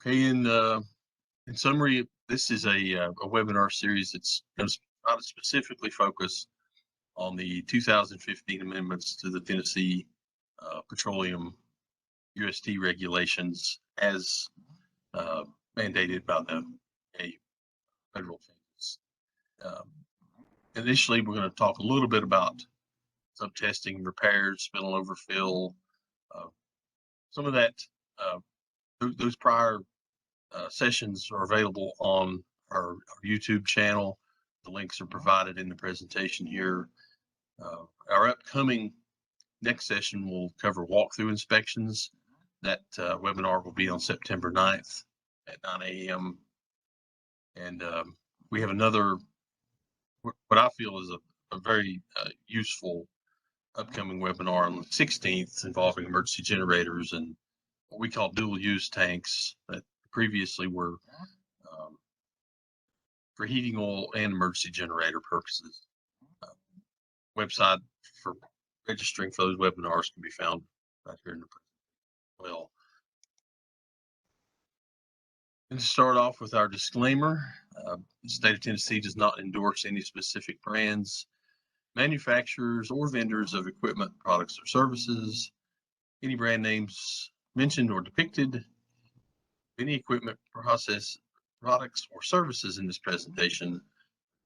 Okay, in summary, this is a webinar series that's going to try to specifically focus on the 2015 amendments to the Tennessee Petroleum UST regulations as mandated by the federal changes. Initially, we're going to talk a little bit about sub-testing, repairs, spill and overfill, some of that. Those prior sessions are available on our YouTube channel. The links are provided in the presentation here. Our upcoming next session will cover walkthrough inspections. That webinar will be on September 9th at 9 a.m. And we have another, what I feel is a very useful upcoming webinar on the 16th involving emergency generators and what we call dual use tanks that previously were for heating oil and emergency generator purposes. Website for registering for those webinars can be found right here in the presentation as well. And to start off with our disclaimer, the state of Tennessee does not endorse any specific brands, manufacturers, or vendors of equipment, products, or services. Any brand names mentioned or depicted, any equipment, process, products, or services in this presentation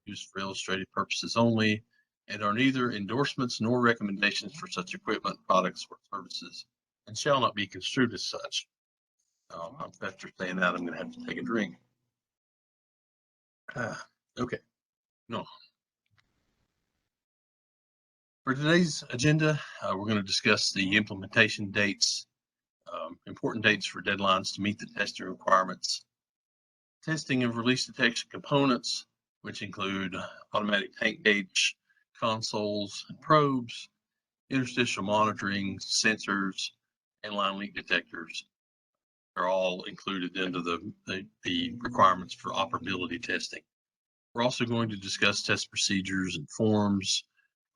used for illustrative purposes only and are neither endorsements nor recommendations for such equipment, products, or services and shall not be construed as such. After saying that, I'm going to have to take a drink. Okay. No. For today's agenda, we're going to discuss the implementation dates, important dates for deadlines to meet the testing requirements, testing of release detection components, which include automatic tank gauge consoles and probes, interstitial monitoring, sensors, and line leak detectors. Are all included into the requirements for operability testing. We're also going to discuss test procedures and forms,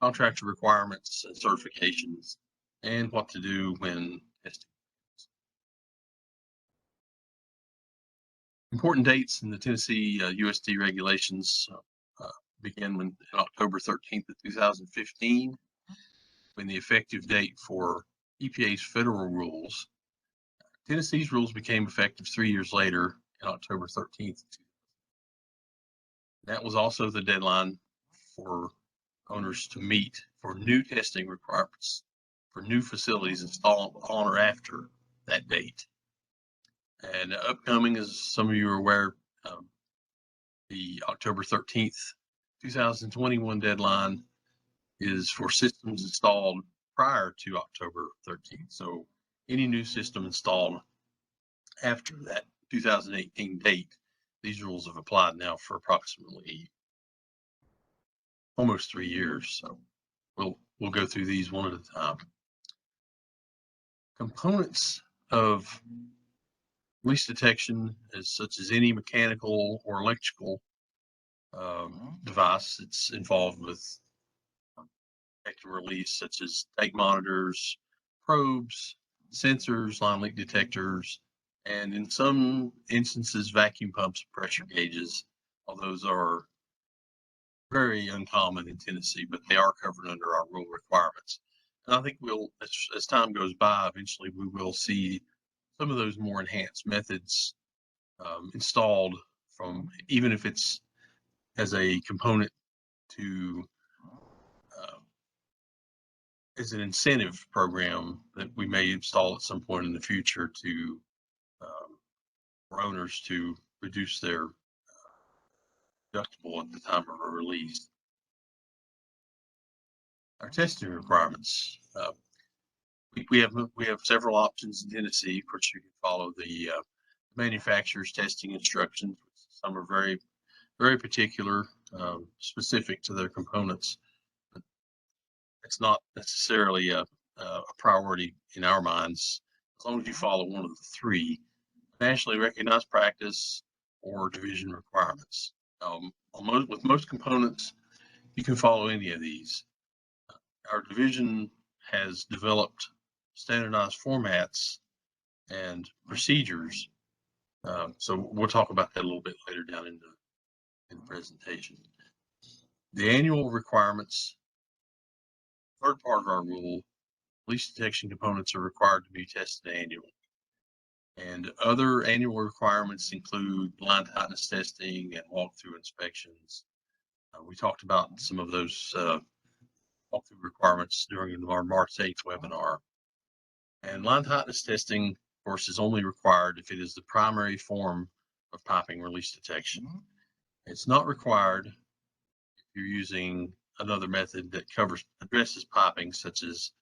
contractor requirements and certifications, and what to do when testing. Important dates in the Tennessee UST regulations begin in October 13th of 2015, when the effective date for EPA's federal rules. Tennessee's rules became effective 3 years later on October 13th. That was also the deadline for owners to meet for new testing requirements for new facilities installed on or after that date. And upcoming, as some of you are aware, the October 13th, 2021 deadline is for systems installed prior to October 13th. So any new system installed after that 2018 date, these rules have applied now for approximately almost 3 years. So we'll go through these one at a time. Components of release detection is such as any mechanical or electrical device that's involved with detector release, such as tank monitors, probes, sensors, line leak detectors, and in some instances, vacuum pumps, pressure gauges. All those are very uncommon in Tennessee, but they are covered under our rule requirements. And I think we'll, as time goes by, eventually we will see some of those more enhanced methods installed from, even if it's as a component to as an incentive program that we may install at some point in the future to for owners to reduce their deductible at the time of a release. Our testing requirements. We have several options in Tennessee. Of course, you can follow the manufacturer's testing instructions. Some are very, very particular, specific to their components. But it's not necessarily a priority in our minds, as long as you follow one of the three: nationally recognized practice or division requirements. With most components, you can follow any of these. Our division has developed standardized formats and procedures So we'll talk about that a little bit later down in the presentation. The annual requirements, third part of our rule, leak detection components are required to be tested annually. And other annual requirements include line tightness testing and walkthrough inspections. We talked about some of those walkthrough requirements during our March 8th webinar. And line tightness testing, of course, is only required if it is the primary form of piping release detection. It's not required if you're using another method that addresses piping, such as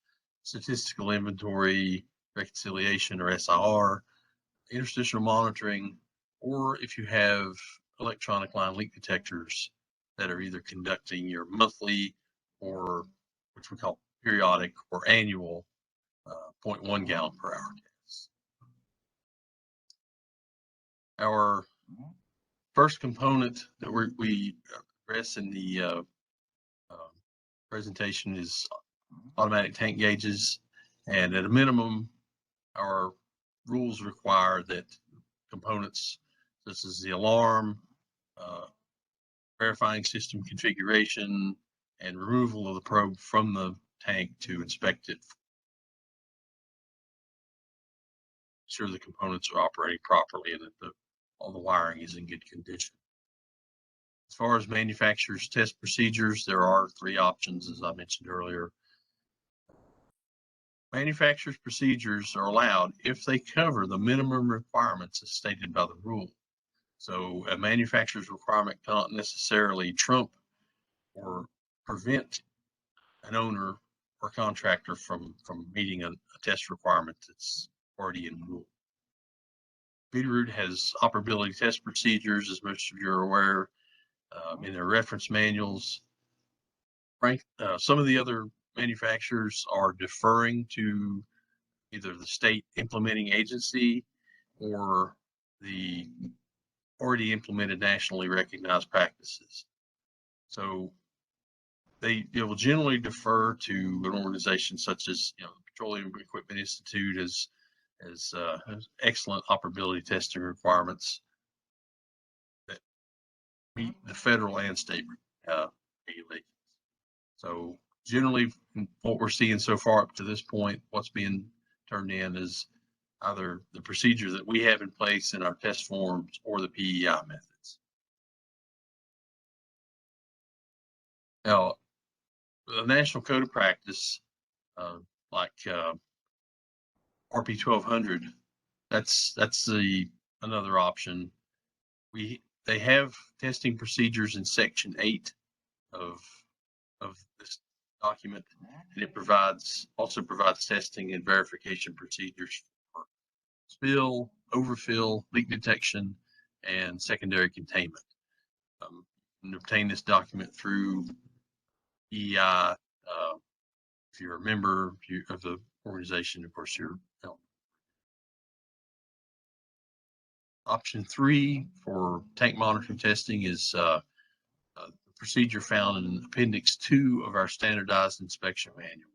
statistical inventory, reconciliation, or SIR, interstitial monitoring, or if you have electronic line leak detectors that are either conducting your monthly or which we call periodic or annual 0.1 gallon per hour tests. Our first component that we address in the presentation is automatic tank gauges, and at a minimum, our rules require that components such as the alarm, verifying system configuration, and removal of the probe from the tank to inspect it, ensure the components are operating properly and that all the wiring is in good condition. As far as manufacturer's test procedures, there are 3 options, as I mentioned earlier. Manufacturer's procedures are allowed if they cover the minimum requirements as stated by the rule. So a manufacturer's requirement cannot necessarily trump or prevent an owner or contractor from meeting a test requirement that's already in the rule. Veeder-Root has operability test procedures, as most of you are aware, in their reference manuals. Some of the other manufacturers are deferring to either the state implementing agency or the already implemented nationally recognized practices. So they will generally defer to an organization such as the Petroleum Equipment Institute as excellent operability testing requirements that meet the federal and state regulations. So generally, what we're seeing so far up to this point, what's being turned in is either the procedure that we have in place in our test forms or the PEI methods. Now, the National Code of Practice, like RP 1200, that's another option. They have testing procedures in Section 8 of this document, and it also provides testing and verification procedures for spill, overfill, leak detection, and secondary containment. You can obtain this document through EI. If you're a member of the organization, of course, you're Option 3 for tank monitoring testing is the procedure found in Appendix 2 of our standardized inspection manual.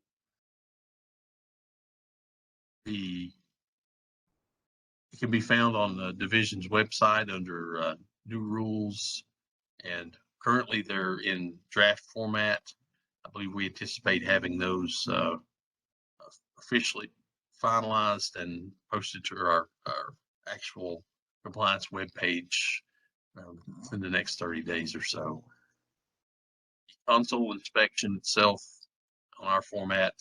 It can be found on the division's website under new rules, and currently they're in draft format. I believe we anticipate having those officially finalized and posted to our actual compliance webpage in the next 30 days or so. Console inspection itself on our format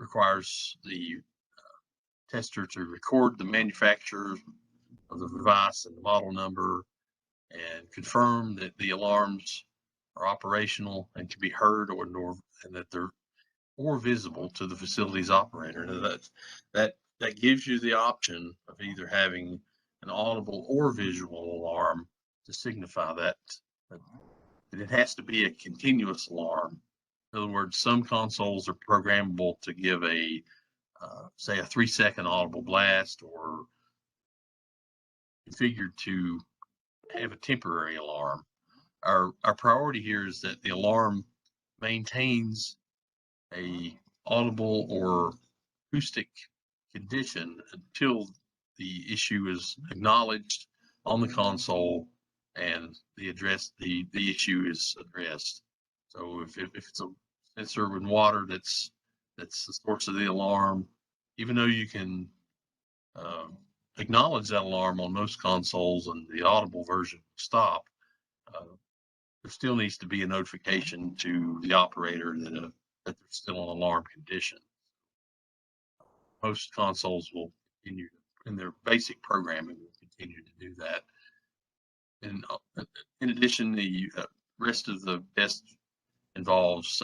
requires the tester to record the manufacturer of the device and the model number and confirm that the alarms are operational and can be heard and that they're visible to the facility's operator. Now that gives you the option of either having an audible or visual alarm to signify that it has to be a continuous alarm. In other words, some consoles are programmable to give say a 3-second audible blast, or configured to have a temporary alarm. Our priority here is that the alarm maintains a audible or acoustic condition until the issue is acknowledged on the console and the issue is addressed. So if it's a sensor in water that's the source of the alarm, even though you can acknowledge that alarm on most consoles and the audible version will stop, there still needs to be a notification to the operator that there's still an alarm condition. Most consoles will continue in their basic programming will continue to do that. And in addition, the rest of the test involves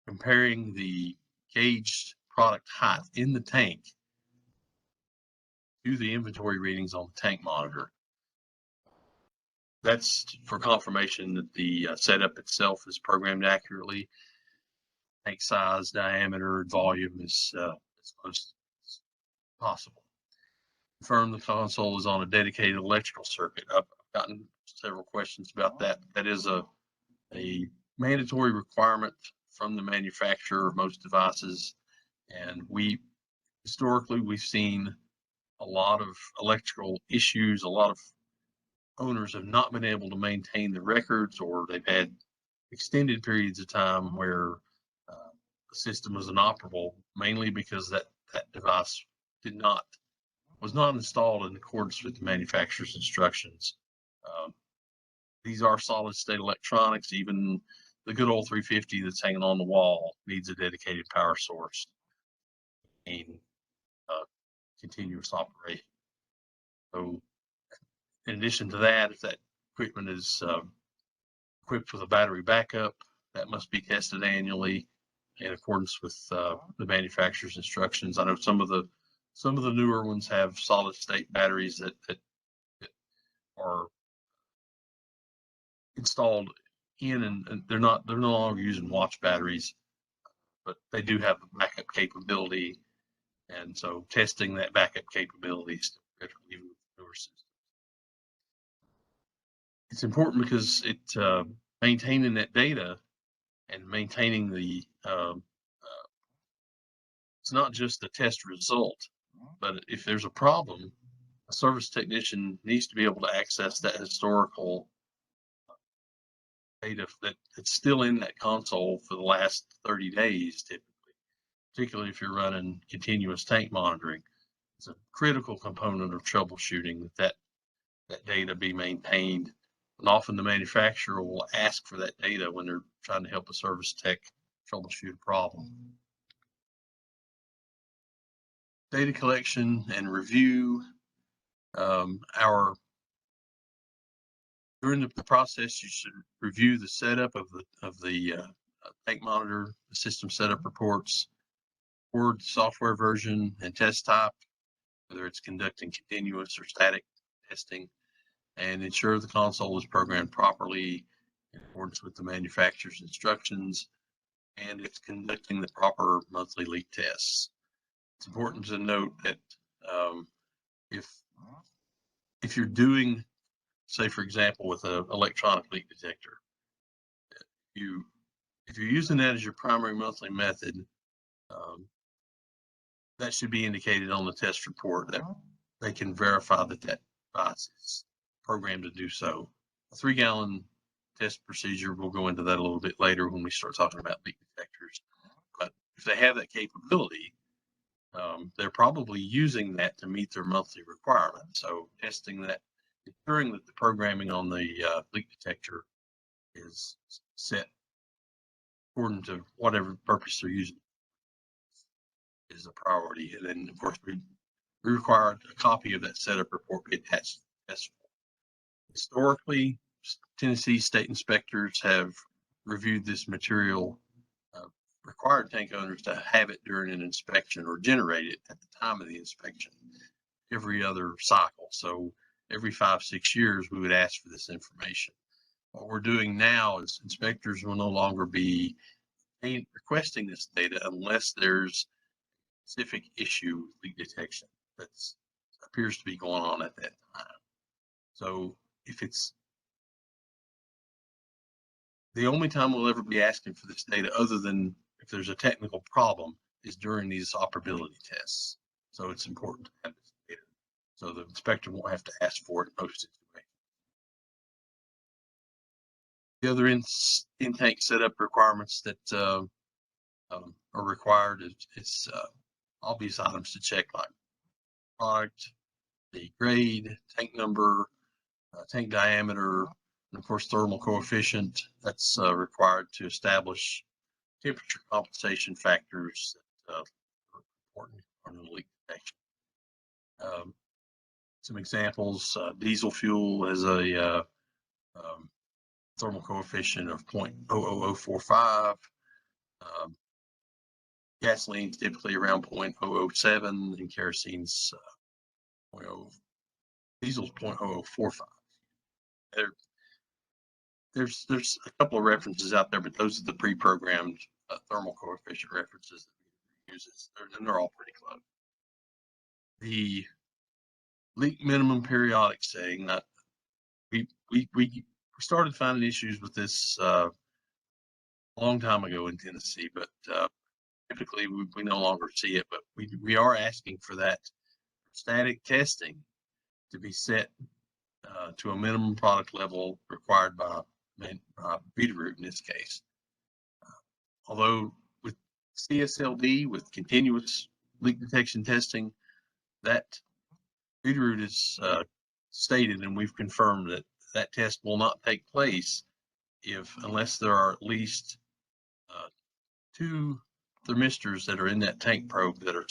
comparing the gauged product height in the tank to the inventory readings on the tank monitor. That's for confirmation that the setup itself is programmed accurately. Tank size, diameter, volume is as close as possible. Confirm the console is on a dedicated electrical circuit. I've gotten several questions about that. That is a mandatory requirement from the manufacturer of most devices, and historically we've seen a lot of electrical issues. A lot of owners have not been able to maintain the records, or they've had extended periods of time where the system was inoperable, mainly because that device was not installed in accordance with the manufacturer's instructions. These are solid state electronics. Even the good old 350 that's hanging on the wall needs a dedicated power source and continuous operation. So in addition to that, if that equipment is equipped with a battery backup, that must be tested annually in accordance with the manufacturer's instructions. I know some of the newer ones have solid state batteries that are installed in, and they're no longer using watch batteries, but they do have the backup capability. And so testing that backup capability is critical even with newer systems. It's important because maintaining that data and maintaining the it's not just the test result, but if there's a problem, a service technician needs to be able to access that historical data that's still in that console for the last 30 days, typically, particularly if you're running continuous tank monitoring. It's a critical component of troubleshooting that data be maintained. And often the manufacturer will ask for that data when they're trying to help a service tech troubleshoot a problem. Data collection and review. During the process, you should review the setup of the tank monitor, the system setup reports, Word software version, and test type, whether it's conducting continuous or static testing, and ensure the console is programmed properly in accordance with the manufacturer's instructions, and it's conducting the proper monthly leak tests. It's important to note that if you're doing, say, for example, with an electronic leak detector, if you're using that as your primary monthly method, that should be indicated on the test report that they can verify that device is programmed to do so. A 3-gallon test procedure, we'll go into that a little bit later when we start talking about leak detectors. But if they have that capability, they're probably using that to meet their monthly requirements. So testing that, ensuring that the programming on the leak detector is set according to whatever purpose they're using is a priority. And then, of course, we require a copy of that setup report be attached to the test form. Historically, Tennessee state inspectors have reviewed this material, required tank owners to have it during an inspection or generate it at the time of the inspection every other cycle. So every 5-6 years, we would ask for this information. What we're doing now is inspectors will no longer be requesting this data unless there's a specific issue with leak detection that appears to be going on at that time. So if it's the only time we'll ever be asking for this data, other than if there's a technical problem, is during these operability tests. So it's important to have this data so the inspector won't have to ask for it in most situations. The other intake setup requirements that are required is obvious items to check, like product, the grade, tank number, tank diameter, and of course thermal coefficient. That's required to establish temperature compensation factors that are important on the leak detection. Some examples: diesel fuel has a thermal coefficient of 0.00045. Gasoline's typically around 0.007, and kerosene's 0.0. Diesel's 0.0045. There's a couple of references out there, but those are the pre-programmed thermal coefficient references that we use, and they're all pretty close. The leak minimum periodic setting, that we started finding issues with this a long time ago in Tennessee, but typically we no longer see it. But we are asking for that static testing to be set to a minimum product level required by Veeder-Root in this case. Although with CSLD, with continuous leak detection testing, that Veeder-Root is stated, and we've confirmed that that test will not take place unless there are at least 2 thermistors that are in that tank probe that are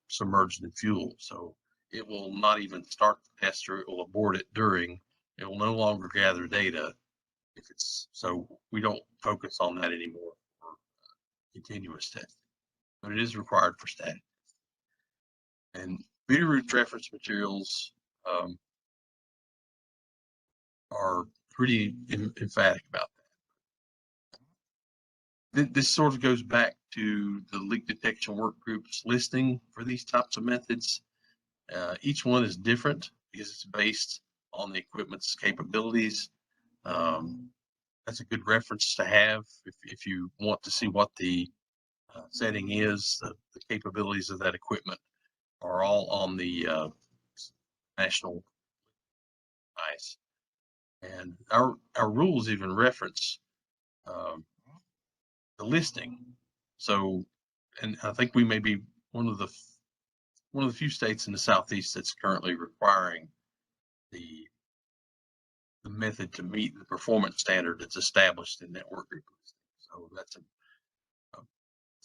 submerged in fuel. So it will not even start the test, or it will abort it during. It will no longer gather data if it's, so we don't focus on that anymore for continuous testing, but it is required for static. And Veeder-Root reference materials are pretty emphatic about that. This sort of goes back to the leak detection work group's listing for these types of methods. Each one is different because it's based on the equipment's capabilities. That's a good reference to have if you want to see what the setting is. The capabilities of that equipment are all on the national device, and our rules even reference the listing. So, and I think we may be one of the few states in the Southeast that's currently requiring the method to meet the performance standard that's established in that work group. So that's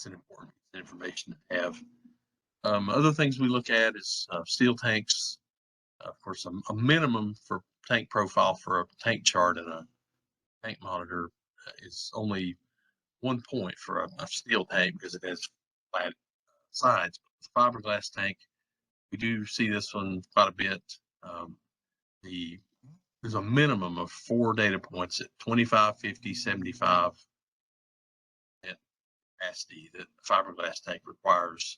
an important information to have. Other things we look at is steel tanks. Of course, a minimum for tank profile for a tank chart and a tank monitor is only 1 point for a steel tank because it has flat sides. But the fiberglass tank, we do see this one quite a bit. There's a minimum of 4 data points at 25, 50, 75 at capacity that the fiberglass tank requires.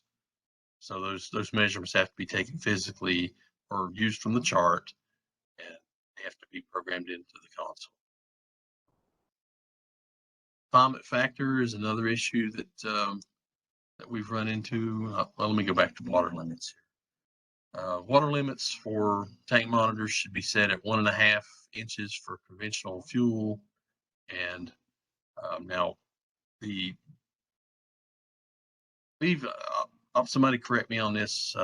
So those measurements have to be taken physically or used from the chart, and they have to be programmed into the console. Climate factor is another issue that we've run into. Well, let me go back to water limits here. Water limits for tank monitors should be set at 1.5 inches for conventional fuel. And now somebody correct me on this.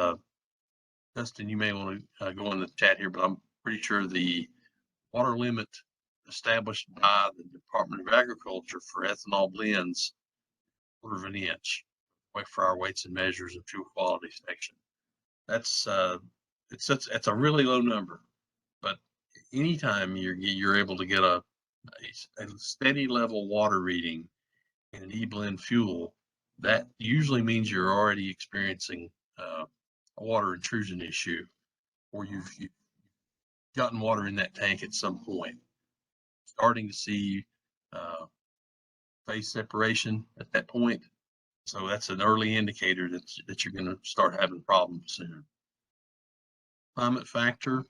Dustin, you may want to go in the chat here, but I'm pretty sure the water limit established by the Department of Agriculture for ethanol blends, 1/4 inch, for our weights and measures and fuel quality section. That's it's a really low number, but anytime you're able to get a steady level water reading in an E-blend fuel, that usually means you're already experiencing a water intrusion issue, or you've gotten water in that tank at some point. Starting to see phase separation at that point. So that's an early indicator that you're going to start having problems soon. Climate factor.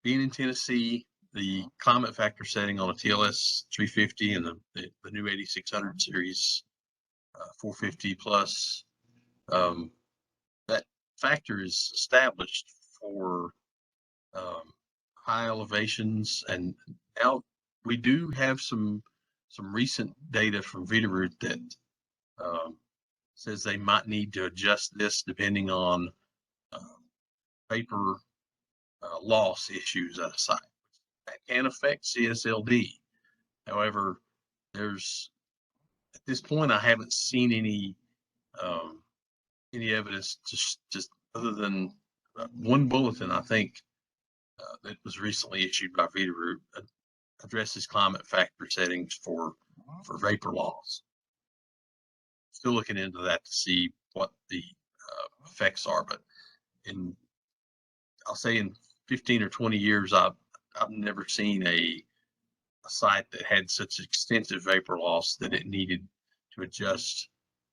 Being in Tennessee, the climate factor setting on a TLS 350 and the new 8600 series 450 plus, that factor is established for high elevations, and now we do have some recent data from Veeder that says they might need to adjust this depending on vapor loss issues at a site. That can affect CSLD. However, at this point, I haven't seen any evidence just other than one bulletin, I think, that was recently issued by Veeder addresses climate factor settings for vapor loss. Still looking into that to see what the effects are, but I'll say in 15 or 20 years, I've never seen a site that had such extensive vapor loss that it needed to adjust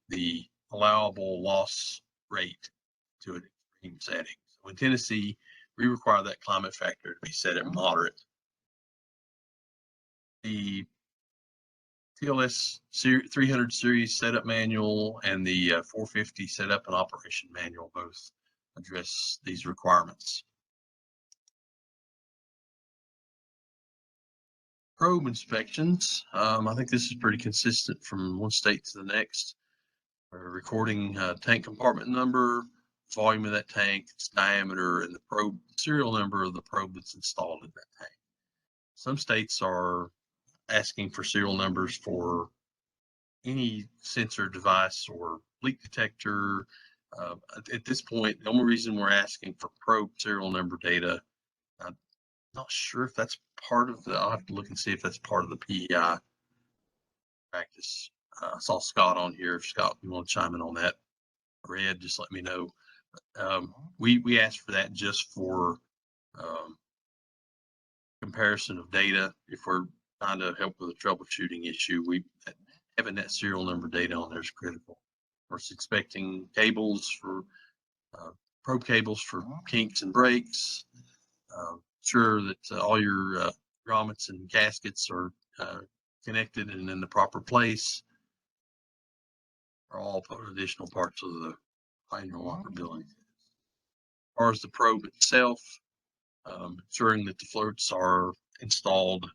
the allowable loss rate to an extreme setting. So in Tennessee, we require that climate factor to be set at moderate. The TLS 300 series setup manual and the 450 setup and operation manual both address these requirements. Probe inspections. I think this is pretty consistent from one state to the next. We're recording tank compartment number, volume of that tank, its diameter, and the probe serial number of the probe that's installed in that tank. Some states are asking for serial numbers for any sensor device or leak detector. At this point, the only reason we're asking for probe serial number data, I'm not sure if that's part of the, I'll have to look and see if that's part of the PEI practice. I saw Scott on here. If Scott, you want to chime in on that, or Ed, just let me know. We asked for that just for comparison of data. If we're trying to help with a troubleshooting issue, having that serial number data on there is critical. We're expecting cables for probe cables for kinks and breaks. Sure that all your grommets and gaskets are connected and in the proper place. Are all additional parts of the annual operability. As far as the probe itself, ensuring that the floats are installed,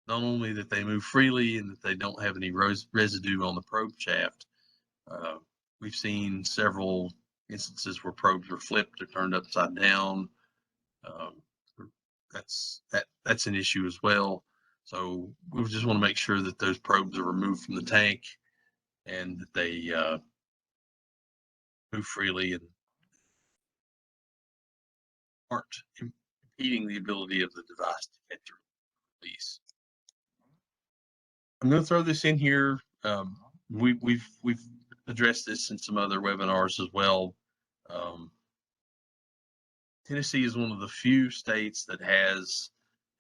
not only that they move freely and that they don't have any residue on the probe shaft. We've seen several instances where probes are flipped or turned upside down. That's an issue as well. So we just want to make sure that those probes are removed from the tank and that they move freely and aren't impeding the ability of the device to catch a release. I'm going to throw this in here. We've addressed this in some other webinars as well. Tennessee is one of the few states that has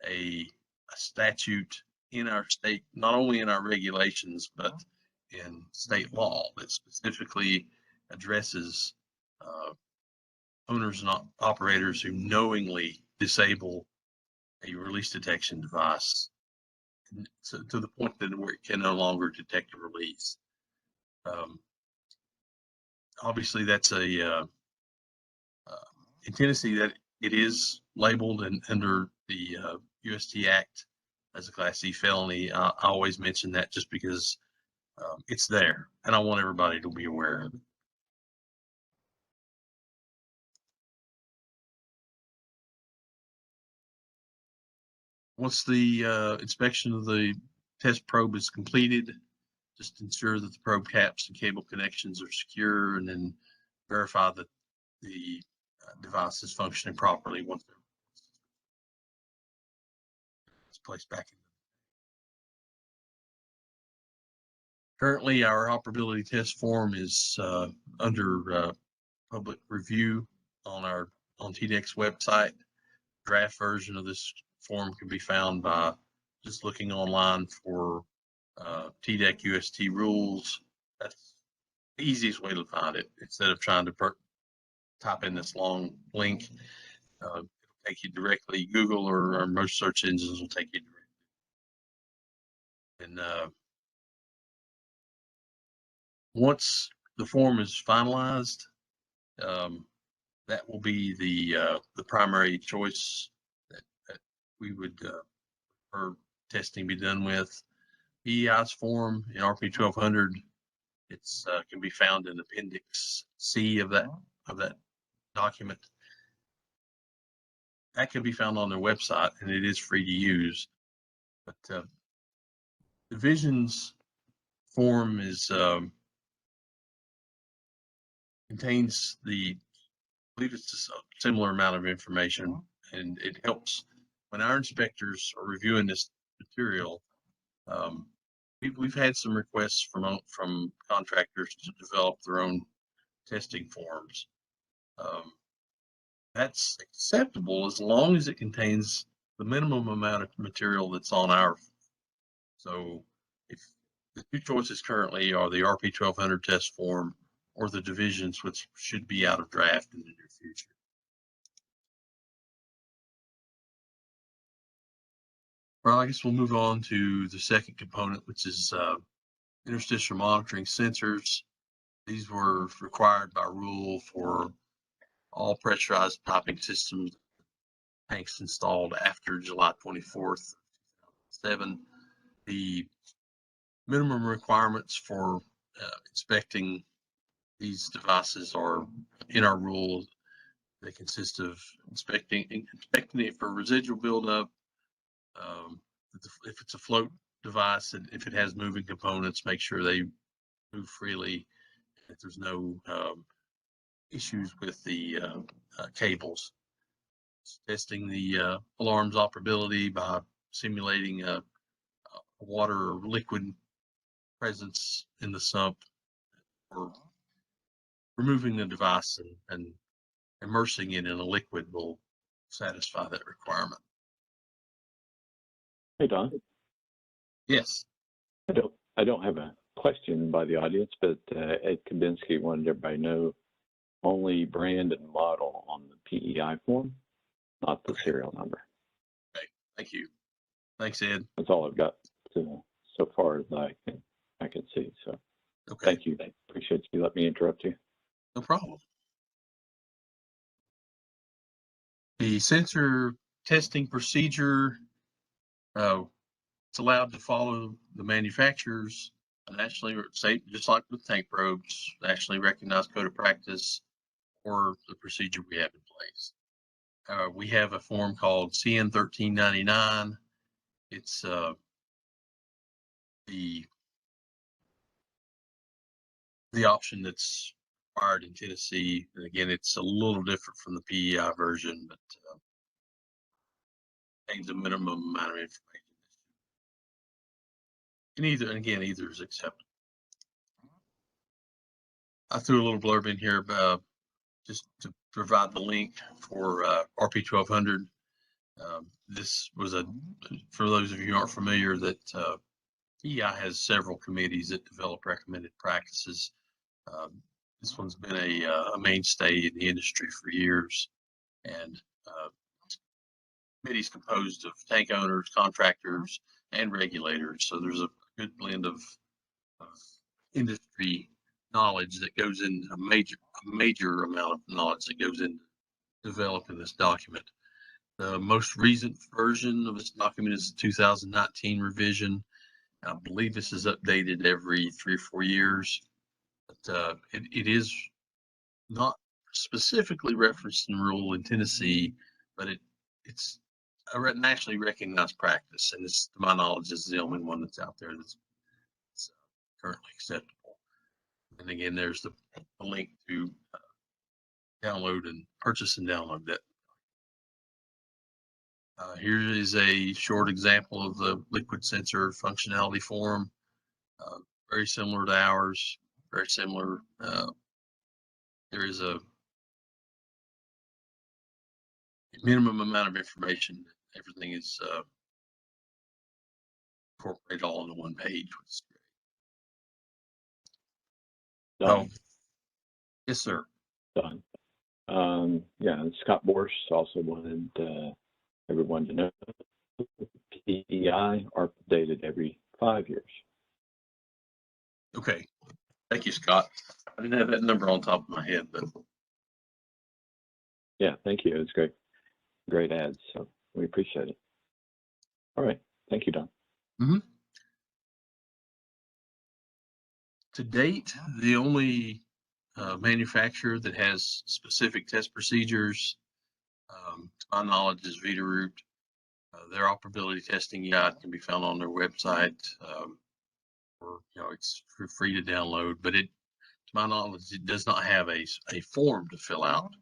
a statute in our state, not only in our regulations, but in state law that specifically addresses owners and operators who knowingly disable a release detection device to the point that it can no longer detect a release. Obviously, that's in Tennessee that it is labeled and under the UST Act as a Class C felony. I always mention that just because it's there, and I want everybody to be aware of it. Once the inspection of the test probe is completed, just ensure that the probe caps and cable connections are secure, and then verify that the device is functioning properly once it's placed back in. Currently, our operability test form is under public review on TDEC's website. Draft version of this form can be found by just looking online for TDEC UST rules. That's the easiest way to find it instead of trying to type in this long link. It'll take you directly. Google or most search engines will take you directly. And once the form is finalized, that will be the primary choice that we would for testing be done with. PEI's form in RP 1200, it's can be found in Appendix C of that document. That can be found on their website, and it is free to use. But Division's form is contains I believe it's a similar amount of information, and it helps when our inspectors are reviewing this material. We've had some requests from contractors to develop their own testing forms. That's acceptable as long as it contains the minimum amount of material that's on our. So if the two choices currently are the RP 1200 test form or the divisions, which should be out of draft in the near future. Well, I guess we'll move on to the second component, which is interstitial monitoring sensors. These were required by rule for all pressurized piping systems tanks installed after July 24th, 2007. The minimum requirements for inspecting these devices are in our rules. They consist of inspecting it for residual buildup. If it's a float device, and if it has moving components, make sure they move freely. If there's no issues with the cables. Testing the alarm's operability by simulating a water or liquid presence in the sump, or removing the device and immersing it in a liquid will satisfy that requirement. Hey, Don. Yes. I don't have a question by the audience, but Ed Kabinski wanted everybody to know only brand and model on the PEI form, not the serial number. Okay. Thank you. Thanks, Ed. That's all I've got so far as I can see. So okay. Thank you. Appreciate you letting me interrupt you. No problem. The sensor testing procedure, it's allowed to follow the manufacturer's nationally safe, just like with tank probes, nationally recognized code of practice or the procedure we have in place. We have a form called CN 1399. It's the option that's required in Tennessee. And again, it's a little different from the PEI version, but contains a minimum amount of information. And either is acceptable. I threw a little blurb in here about just to provide the link for RP 1200. This was for those of you who aren't familiar, that PEI has several committees that develop recommended practices. This one's been a mainstay in the industry for years, and committees composed of tank owners, contractors, and regulators. So there's a good blend of industry knowledge that goes in, a major amount of knowledge that goes into developing this document. The most recent version of this document is the 2019 revision. I believe this is updated every 3 or 4 years, but it is not specifically referenced in rule in Tennessee, but it's a nationally recognized practice, and this, to my knowledge, is the only one that's out there that's currently acceptable. And again, there's the link to download and purchase and download that. Here is a short example of the liquid sensor functionality form. Very similar to ours, very similar. There is a minimum amount of information. Everything is incorporated all into one page, which is great. Done. Oh, yes, sir. Done. Yeah, and Scott Borsch also wanted everyone to know PEI are updated every 5 years. Okay. Thank you, Scott. I didn't have that number on top of my head, but Yeah, thank you. It was great. Great ads. So we appreciate it. All right. Thank you, Don. Mm-hmm. To date, the only manufacturer that has specific test procedures, to my knowledge, is Veeder-Root. Their operability testing guide can be found on their website, or it's free to download. But to my knowledge, it does not have a form to fill out,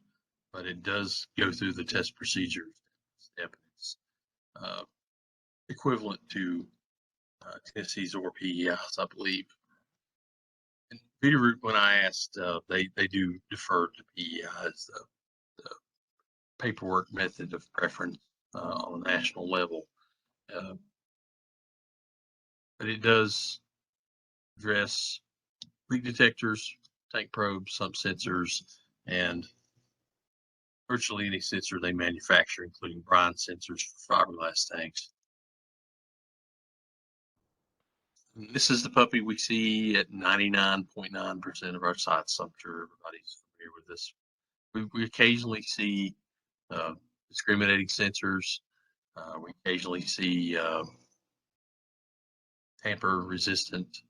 but it does go through the test procedures step. It's equivalent to Tennessee's or PEIs, I believe. And Veeder-Root, when I asked, they do defer to PEIs, the paperwork method of preference on a national level. But it does address leak detectors, tank probes, sump sensors, and virtually any sensor they manufacture, including brine sensors for fiberglass tanks. And this is the puppy we see at 99.9% of our sites. I'm sure everybody's familiar with this. We occasionally see discriminating sensors. We occasionally see tamper resistant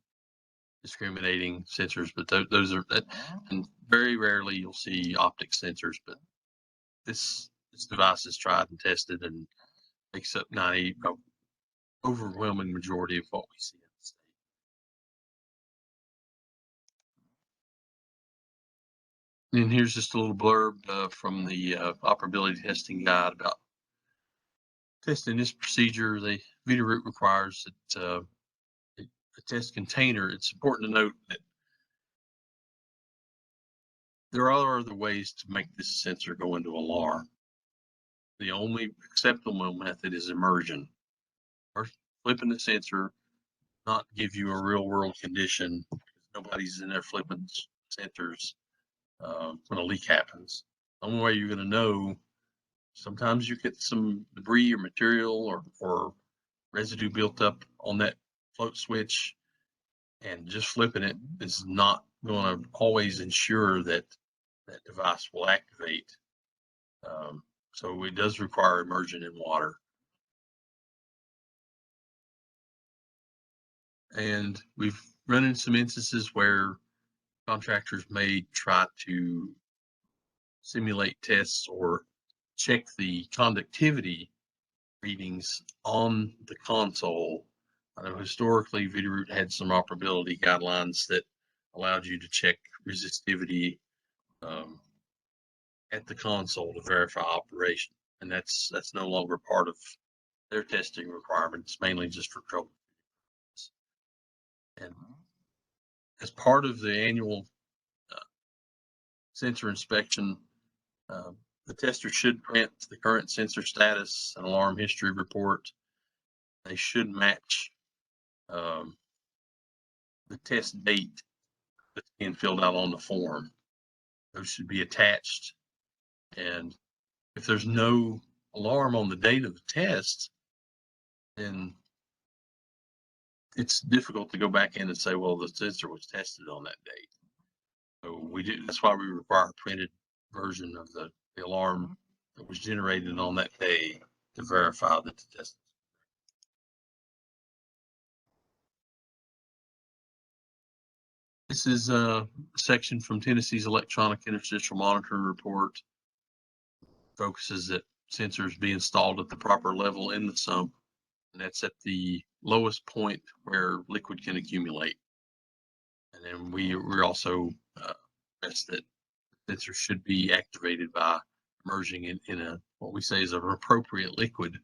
discriminating sensors, but those are that, and very rarely you'll see optic sensors. But this device is tried and tested and makes up overwhelming majority of what we see in the state. And here's just a little blurb from the operability testing guide about testing this procedure. The Veeder-Root requires that a test container. It's important to note that there are other ways to make this sensor go into alarm. The only acceptable method is immersion. First, flipping the sensor, not give you a real world condition. Nobody's in there flipping sensors when a leak happens. The only way you're going to know, sometimes you get some debris or material or residue built up on that float switch, and just flipping it is not going to always ensure that that device will activate. So it does require immersion in water. And we've run into some instances where contractors may try to simulate tests or check the conductivity readings on the console. I know historically Veeder-Root had some operability guidelines that allowed you to check resistivity at the console to verify operation, and that's no longer part of their testing requirements, mainly just for trouble. And as part of the annual sensor inspection, the tester should print the current sensor status and alarm history report. They should match the test date that's being filled out on the form. Those should be attached. And if there's no alarm on the date of the test, then it's difficult to go back in and say, well, the sensor was tested on that date. So that's why we require a printed version of the alarm that was generated on that day to verify that the test. This is a section from Tennessee's Electronic Interstitial Monitoring Report. Focuses that sensors be installed at the proper level in the sump, and that's at the lowest point where liquid can accumulate. And then we're also stress that sensors should be activated by immersing in a what we say is an appropriate liquid.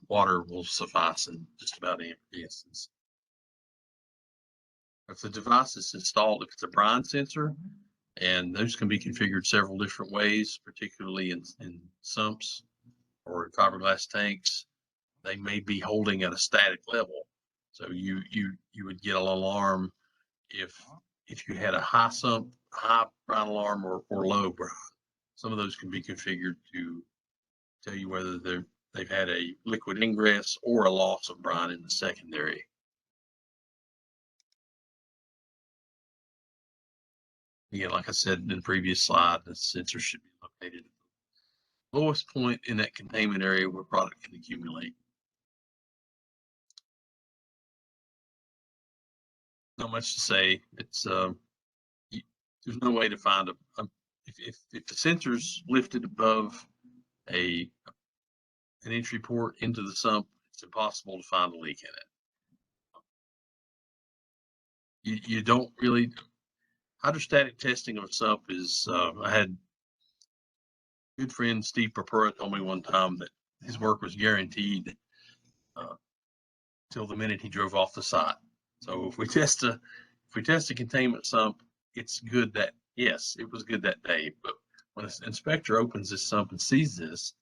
Water will suffice in just about every instance. If the device is installed, if it's a brine sensor, and those can be configured several different ways, particularly in sumps or in fiberglass tanks, they may be holding at a static level. So you would get an alarm if you had a high sump, high brine alarm, or low brine. Some of those can be configured to tell you whether they've had a liquid ingress or a loss of brine in the secondary. Again, like I said in the previous slide, the sensor should be located lowest point in that containment area where product can accumulate. Not much to say. It's there's no way to find if the sensor's lifted above an entry port into the sump, it's impossible to find a leak in it. You don't really, hydrostatic testing of a sump is, I had good friend Steve Perpura told me one time that his work was guaranteed till the minute he drove off the site. So if we test a containment sump, it's good that, yes, it was good that day. But when an inspector opens this sump and sees this,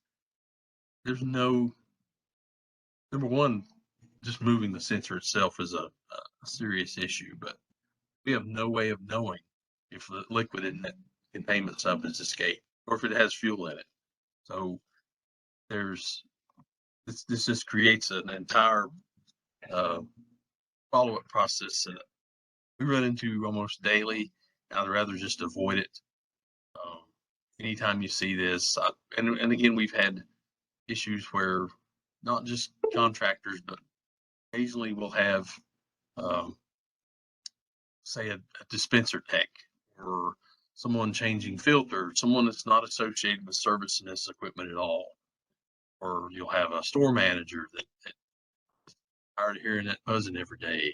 there's no, number one, just moving the sensor itself is a serious issue, but we have no way of knowing if the liquid in that containment sump has escaped or if it has fuel in it. So this just creates an entire follow-up process that we run into almost daily. I'd rather just avoid it. Anytime you see this, and again, we've had issues where not just contractors, but occasionally we'll have, say, a dispenser tech or someone changing filter, someone that's not associated with servicing this equipment at all. Or you'll have a store manager that tired of hearing that buzzing every day.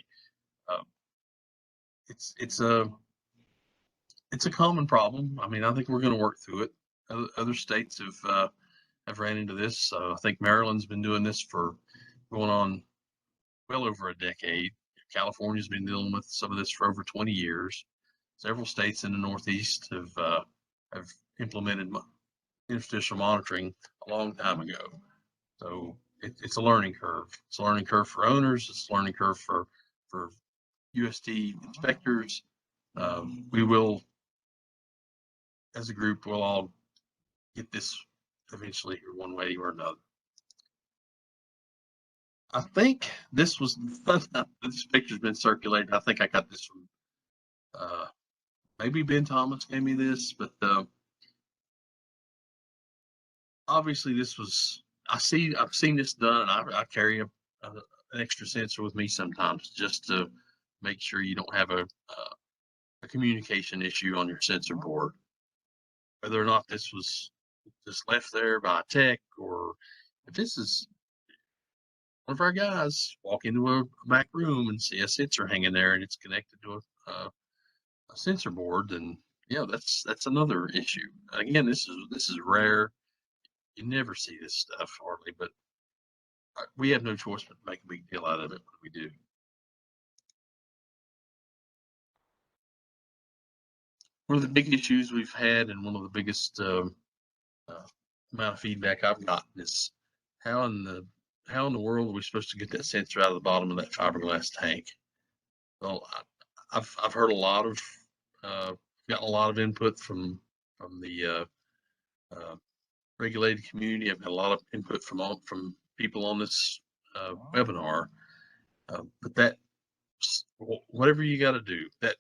It's a common problem. I mean, I think we're going to work through it. Other states have ran into this. I think Maryland's been doing this for going on well over a decade. California's been dealing with some of this for over 20 years. Several states in the Northeast have implemented interstitial monitoring a long time ago. So it's a learning curve. It's a learning curve for owners. It's a learning curve for UST inspectors. We will, as a group, we'll all get this eventually here one way or another. I think this was this picture's been circulated. I think I got this from maybe Ben Thomas gave me this, but obviously this was I've seen this done. I carry an extra sensor with me sometimes just to make sure you don't have a communication issue on your sensor board. Whether or not this was just left there by a tech, or if this is one of our guys walk into a back room and see a sensor hanging there and it's connected to a sensor board, then yeah, that's another issue. Again, this is rare. You never see this stuff hardly, but we have no choice but to make a big deal out of it when we do. One of the big issues we've had, and one of the biggest amount of feedback I've gotten, is how in the world are we supposed to get that sensor out of the bottom of that fiberglass tank? Well, I've heard a lot of gotten a lot of input from the regulated community. I've got a lot of input from people on this webinar. But that, whatever you got to do, that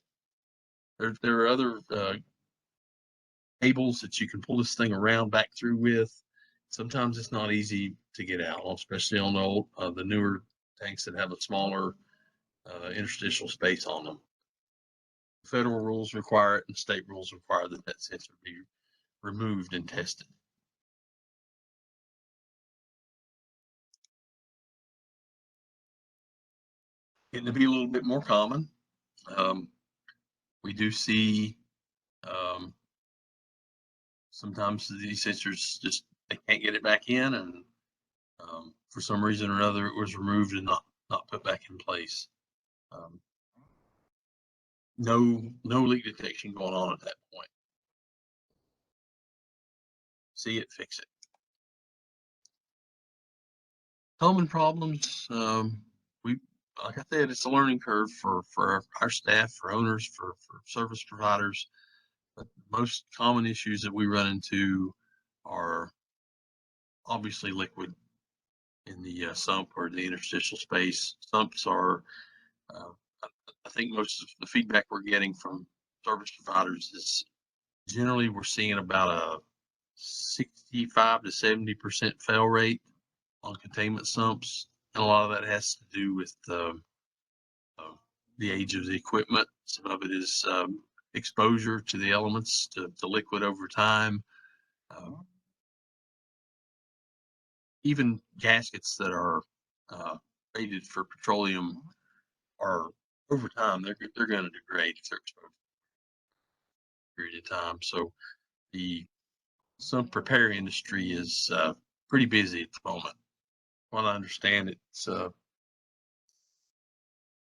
there are other cables that you can pull this thing around back through with. Sometimes it's not easy to get out, especially on the newer tanks that have a smaller interstitial space on them. Federal rules require it, and state rules require that sensor be removed and tested. Getting to be a little bit more common. We do see sometimes these sensors just, they can't get it back in, and for some reason or another it was removed and not put back in place. No leak detection going on at that point. See it, fix it. Common problems. Like I said, it's a learning curve for our staff, for owners, for service providers. But the most common issues that we run into are obviously liquid in the sump or the interstitial space. Sumps are, I think most of the feedback we're getting from service providers is generally we're seeing about 65 to 70% fail rate on containment sumps, and a lot of that has to do with the age of the equipment. Some of it is exposure to the elements, to liquid over time. Even gaskets that are rated for petroleum are, over time, they're going to degrade if they're exposed for a period of time. So the sump repair industry is pretty busy at the moment. What I understand, it's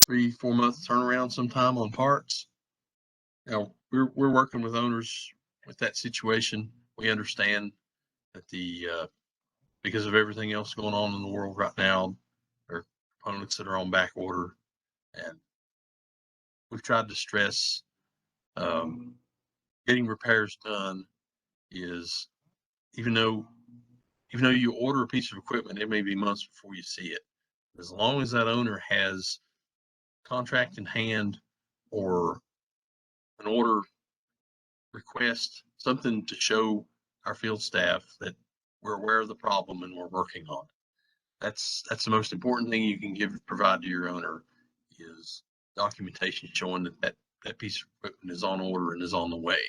3-4 month turnaround sometime on parts. Now we're working with owners with that situation. We understand that because of everything else going on in the world right now, there are components that are on back order, and we've tried to stress getting repairs done is, even though you order a piece of equipment, it may be months before you see it. As long as that owner has contract in hand or an order request, something to show our field staff that we're aware of the problem and we're working on it. That's the most important thing you can provide to your owner, is documentation showing that piece of equipment is on order and is on the way.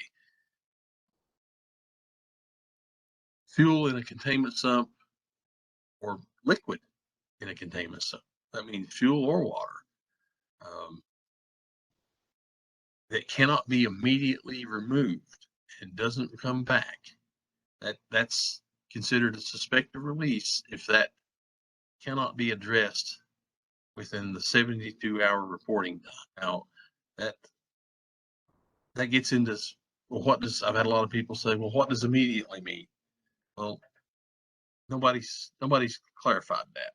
Fuel in a containment sump, or liquid in a containment sump, that means fuel or water, that cannot be immediately removed and doesn't come back, that's considered a suspected release if that cannot be addressed within the 72-hour reporting time. Now that gets into, well, I've had a lot of people say, well, what does immediately mean? Well, nobody's clarified that.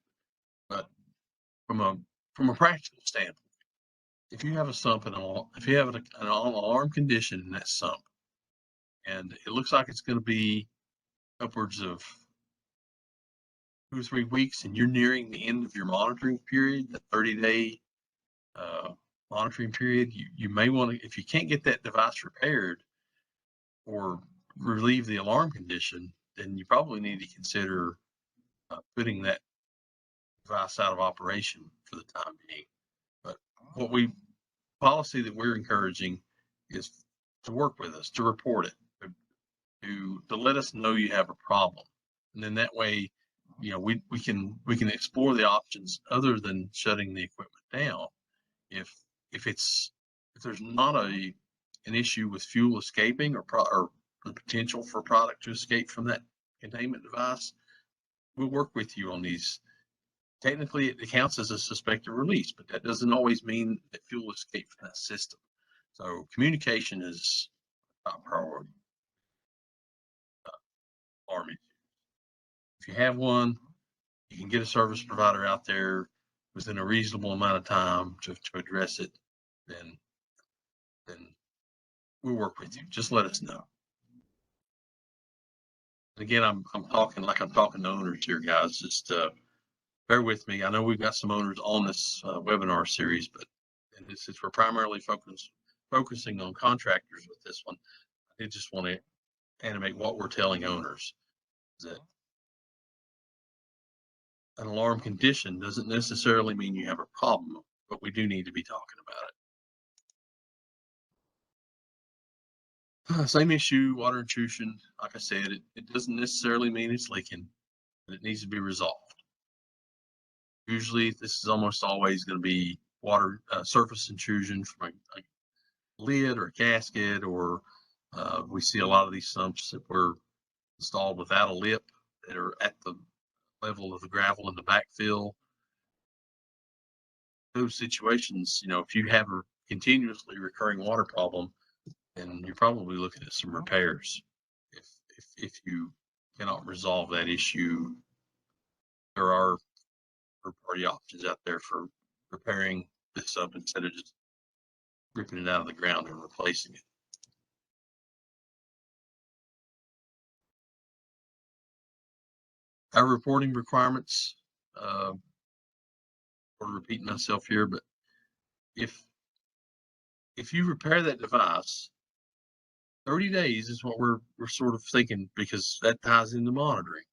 But from a practical standpoint, if you have a sump if you have an alarm condition in that sump, and it looks like it's going to be upwards of 2 or 3 weeks, and you're nearing the end of your monitoring period, the 30-day monitoring period, you may want to, if you can't get that device repaired or relieve the alarm condition, then you probably need to consider putting that device out of operation for the time being. But policy that we're encouraging is to work with us, to report it, to let us know you have a problem, and then that way, we can explore the options other than shutting the equipment down. If there's not an issue with fuel escaping, or the potential for product to escape from that containment device, we'll work with you on these. Technically, it counts as a suspected release, but that doesn't always mean that fuel escaped from that system. So communication is top priority. Alarm issue. If you have one, you can get a service provider out there within a reasonable amount of time to address it, then we'll work with you. Just let us know. And again, I'm talking like I'm talking to owners here, guys. Just bear with me. I know we've got some owners on this webinar series, but since we're primarily focusing on contractors with this one, I just want to animate what we're telling owners, that an alarm condition doesn't necessarily mean you have a problem, but we do need to be talking about it. Same issue, water intrusion. Like I said, it doesn't necessarily mean it's leaking, but it needs to be resolved. Usually, this is almost always going to be water surface intrusion from a lid or a gasket, or we see a lot of these sumps that were installed without a lip that are at the level of the gravel in the backfill. Those situations, if you have a continuously recurring water problem, then you're probably looking at some repairs. If you cannot resolve that issue, there are third-party options out there for repairing this up instead of just ripping it out of the ground and replacing it. Our reporting requirements, I'm repeating myself here, but if you repair that device 30 days is what we're sort of thinking, because that ties into monitoring.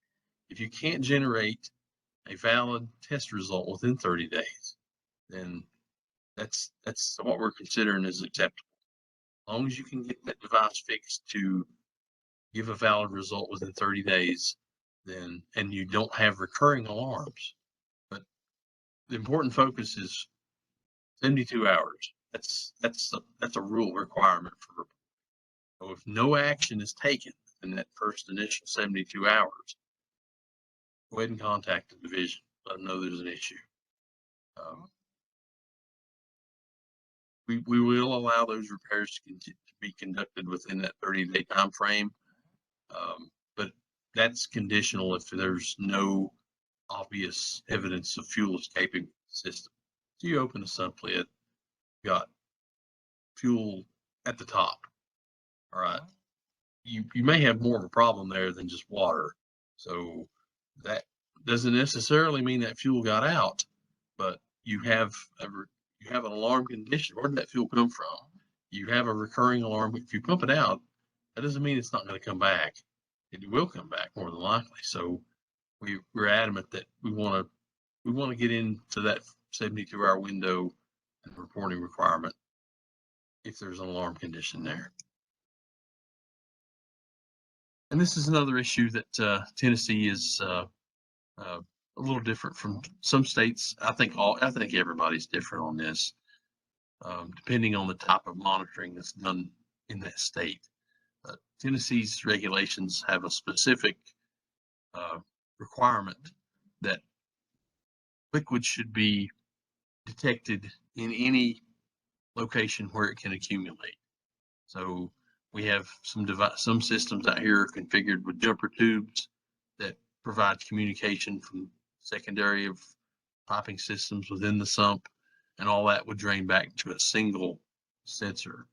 If you can't generate a valid test result within 30 days, then that's what we're considering as acceptable. As long as you can get that device fixed to give a valid result within 30 days, then, and you don't have recurring alarms. But the important focus is 72 hours. That's a rule requirement for. So if no action is taken in that first initial 72 hours, go ahead and contact the division. Let them know there's an issue. We will allow those repairs to be conducted within that 30-day time frame, but that's conditional if there's no obvious evidence of fuel escaping the system. So you open the sump lid, got fuel at the top. All right. You may have more of a problem there than just water. So that doesn't necessarily mean that fuel got out, but you have an alarm condition. Where did that fuel come from? You have a recurring alarm. If you pump it out, that doesn't mean it's not going to come back. It will come back more than likely. So we're adamant that we want to get into that 72-hour window and reporting requirement if there's an alarm condition there. And this is another issue that Tennessee is a little different from some states. I think everybody's different on this, depending on the type of monitoring that's done in that state. Tennessee's regulations have a specific requirement that liquid should be detected in any location where it can accumulate. So we have some systems out here configured with jumper tubes that provide communication from secondary of piping systems within the sump, and all that would drain back to a single sensor.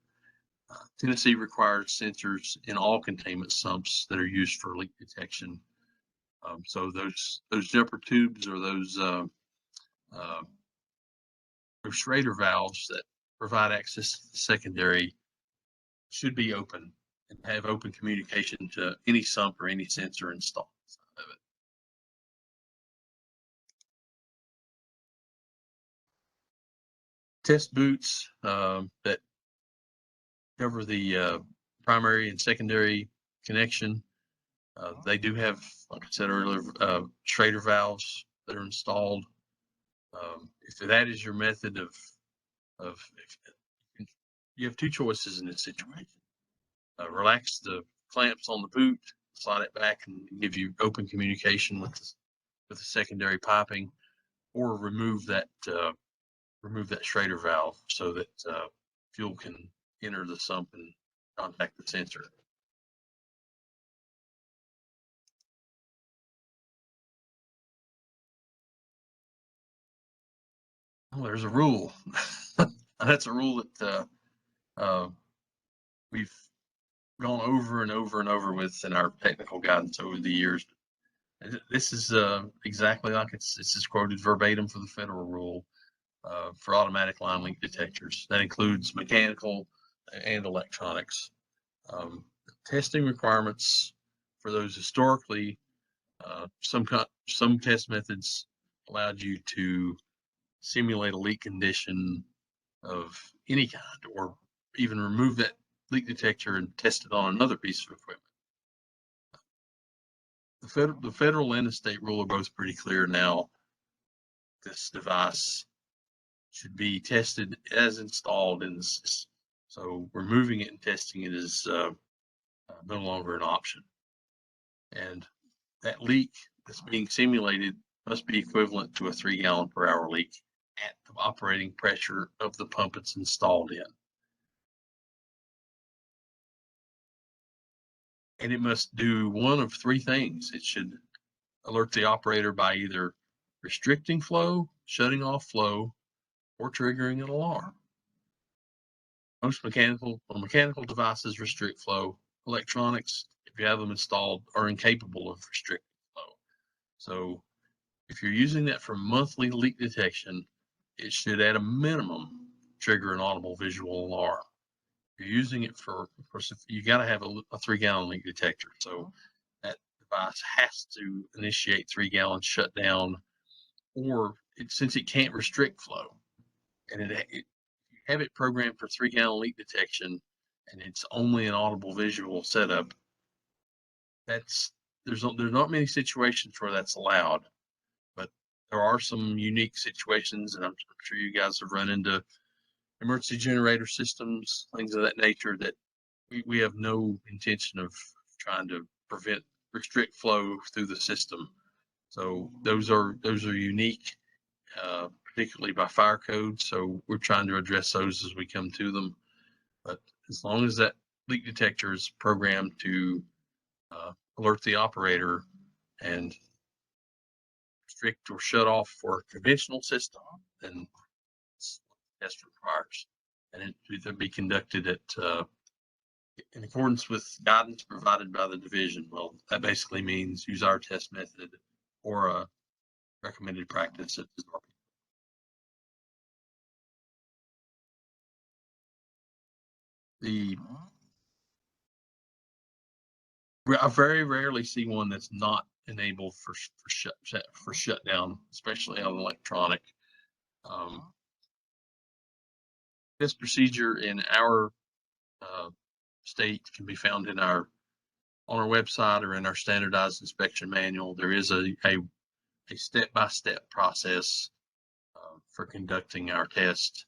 Tennessee requires sensors in all containment sumps that are used for leak detection. So those jumper tubes or those Schrader valves that provide access to the secondary should be open and have open communication to any sump or any sensor installed inside of it. Test boots that cover the primary and secondary connection. They do have, like I said earlier, Schrader valves that are installed. If that is your method you have two choices in this situation. Relax the clamps on the boot, slide it back, and give you open communication with the secondary piping, or remove that Schrader valve so that fuel can enter the sump and contact the sensor. Well, there's a rule. That's a rule that we've gone over and over and over with in our technical guidance over the years. This is exactly like it's quoted verbatim for the federal rule for automatic line link detectors. That includes mechanical and electronics. Testing requirements for those historically, some test methods allowed you to simulate a leak condition of any kind, or even remove that leak detector and test it on another piece of equipment. The federal and the state rule are both pretty clear now. This device should be tested as installed in the system. So removing it and testing it is no longer an option. And that leak that's being simulated must be equivalent to a 3 gallon per hour leak at the operating pressure of the pump it's installed in. And it must do one of three things. It should alert the operator by either restricting flow, shutting off flow, or triggering an alarm. Most mechanical devices restrict flow. Electronics, if you have them installed, are incapable of restricting flow. So if you're using that for monthly leak detection, it should at a minimum trigger an audible visual alarm. you're using it for you got to have a 3-gallon leak detector. So that device has to initiate 3-gallon shutdown, or since it can't restrict flow, and you have it programmed for 3-gallon leak detection, and it's only an audible visual setup. There's not many situations where that's allowed, but there are some unique situations, and I'm sure you guys have run into emergency generator systems, things of that nature, that we have no intention of trying to restrict flow through the system. So those are unique, particularly by fire code. So we're trying to address those as we come to them. But as long as that leak detector is programmed to alert the operator and restrict or shut off for a conventional system, then it's what the test requires, and it either be conducted at in accordance with guidance provided by the division. Well, that basically means use our test method or a recommended practice at the I very rarely see one that's not enabled for shutdown, especially on electronic. This procedure in our state can be found in on our website or in our standardized inspection manual. There is a step-by-step process for conducting our test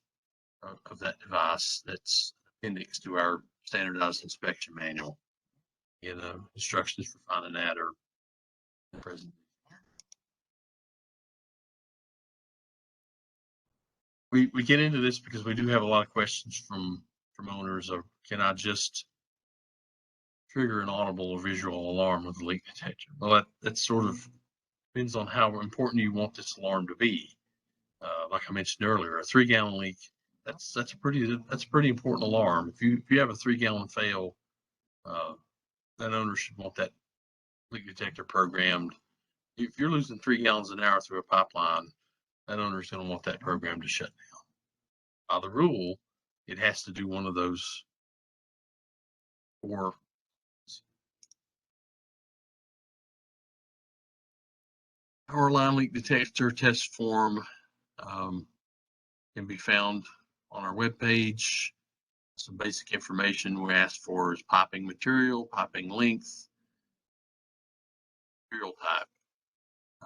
of that device. That's appendix to our standardized inspection manual. Instructions for finding that are present. We get into this because we do have a lot of questions from owners of, can I just trigger an audible or visual alarm with a leak detector? Well, that sort of depends on how important you want this alarm to be. Like I mentioned earlier, a 3-gallon leak, that's a pretty important alarm. If you have a 3-gallon fail, that owner should want that leak detector programmed. If you're losing 3 gallons an hour through a pipeline, that owner is going to want that program to shut down. By the rule, it has to do one of those 4. Power line leak detector test form can be found on our webpage. Some basic information we asked for is piping material, piping length, material type.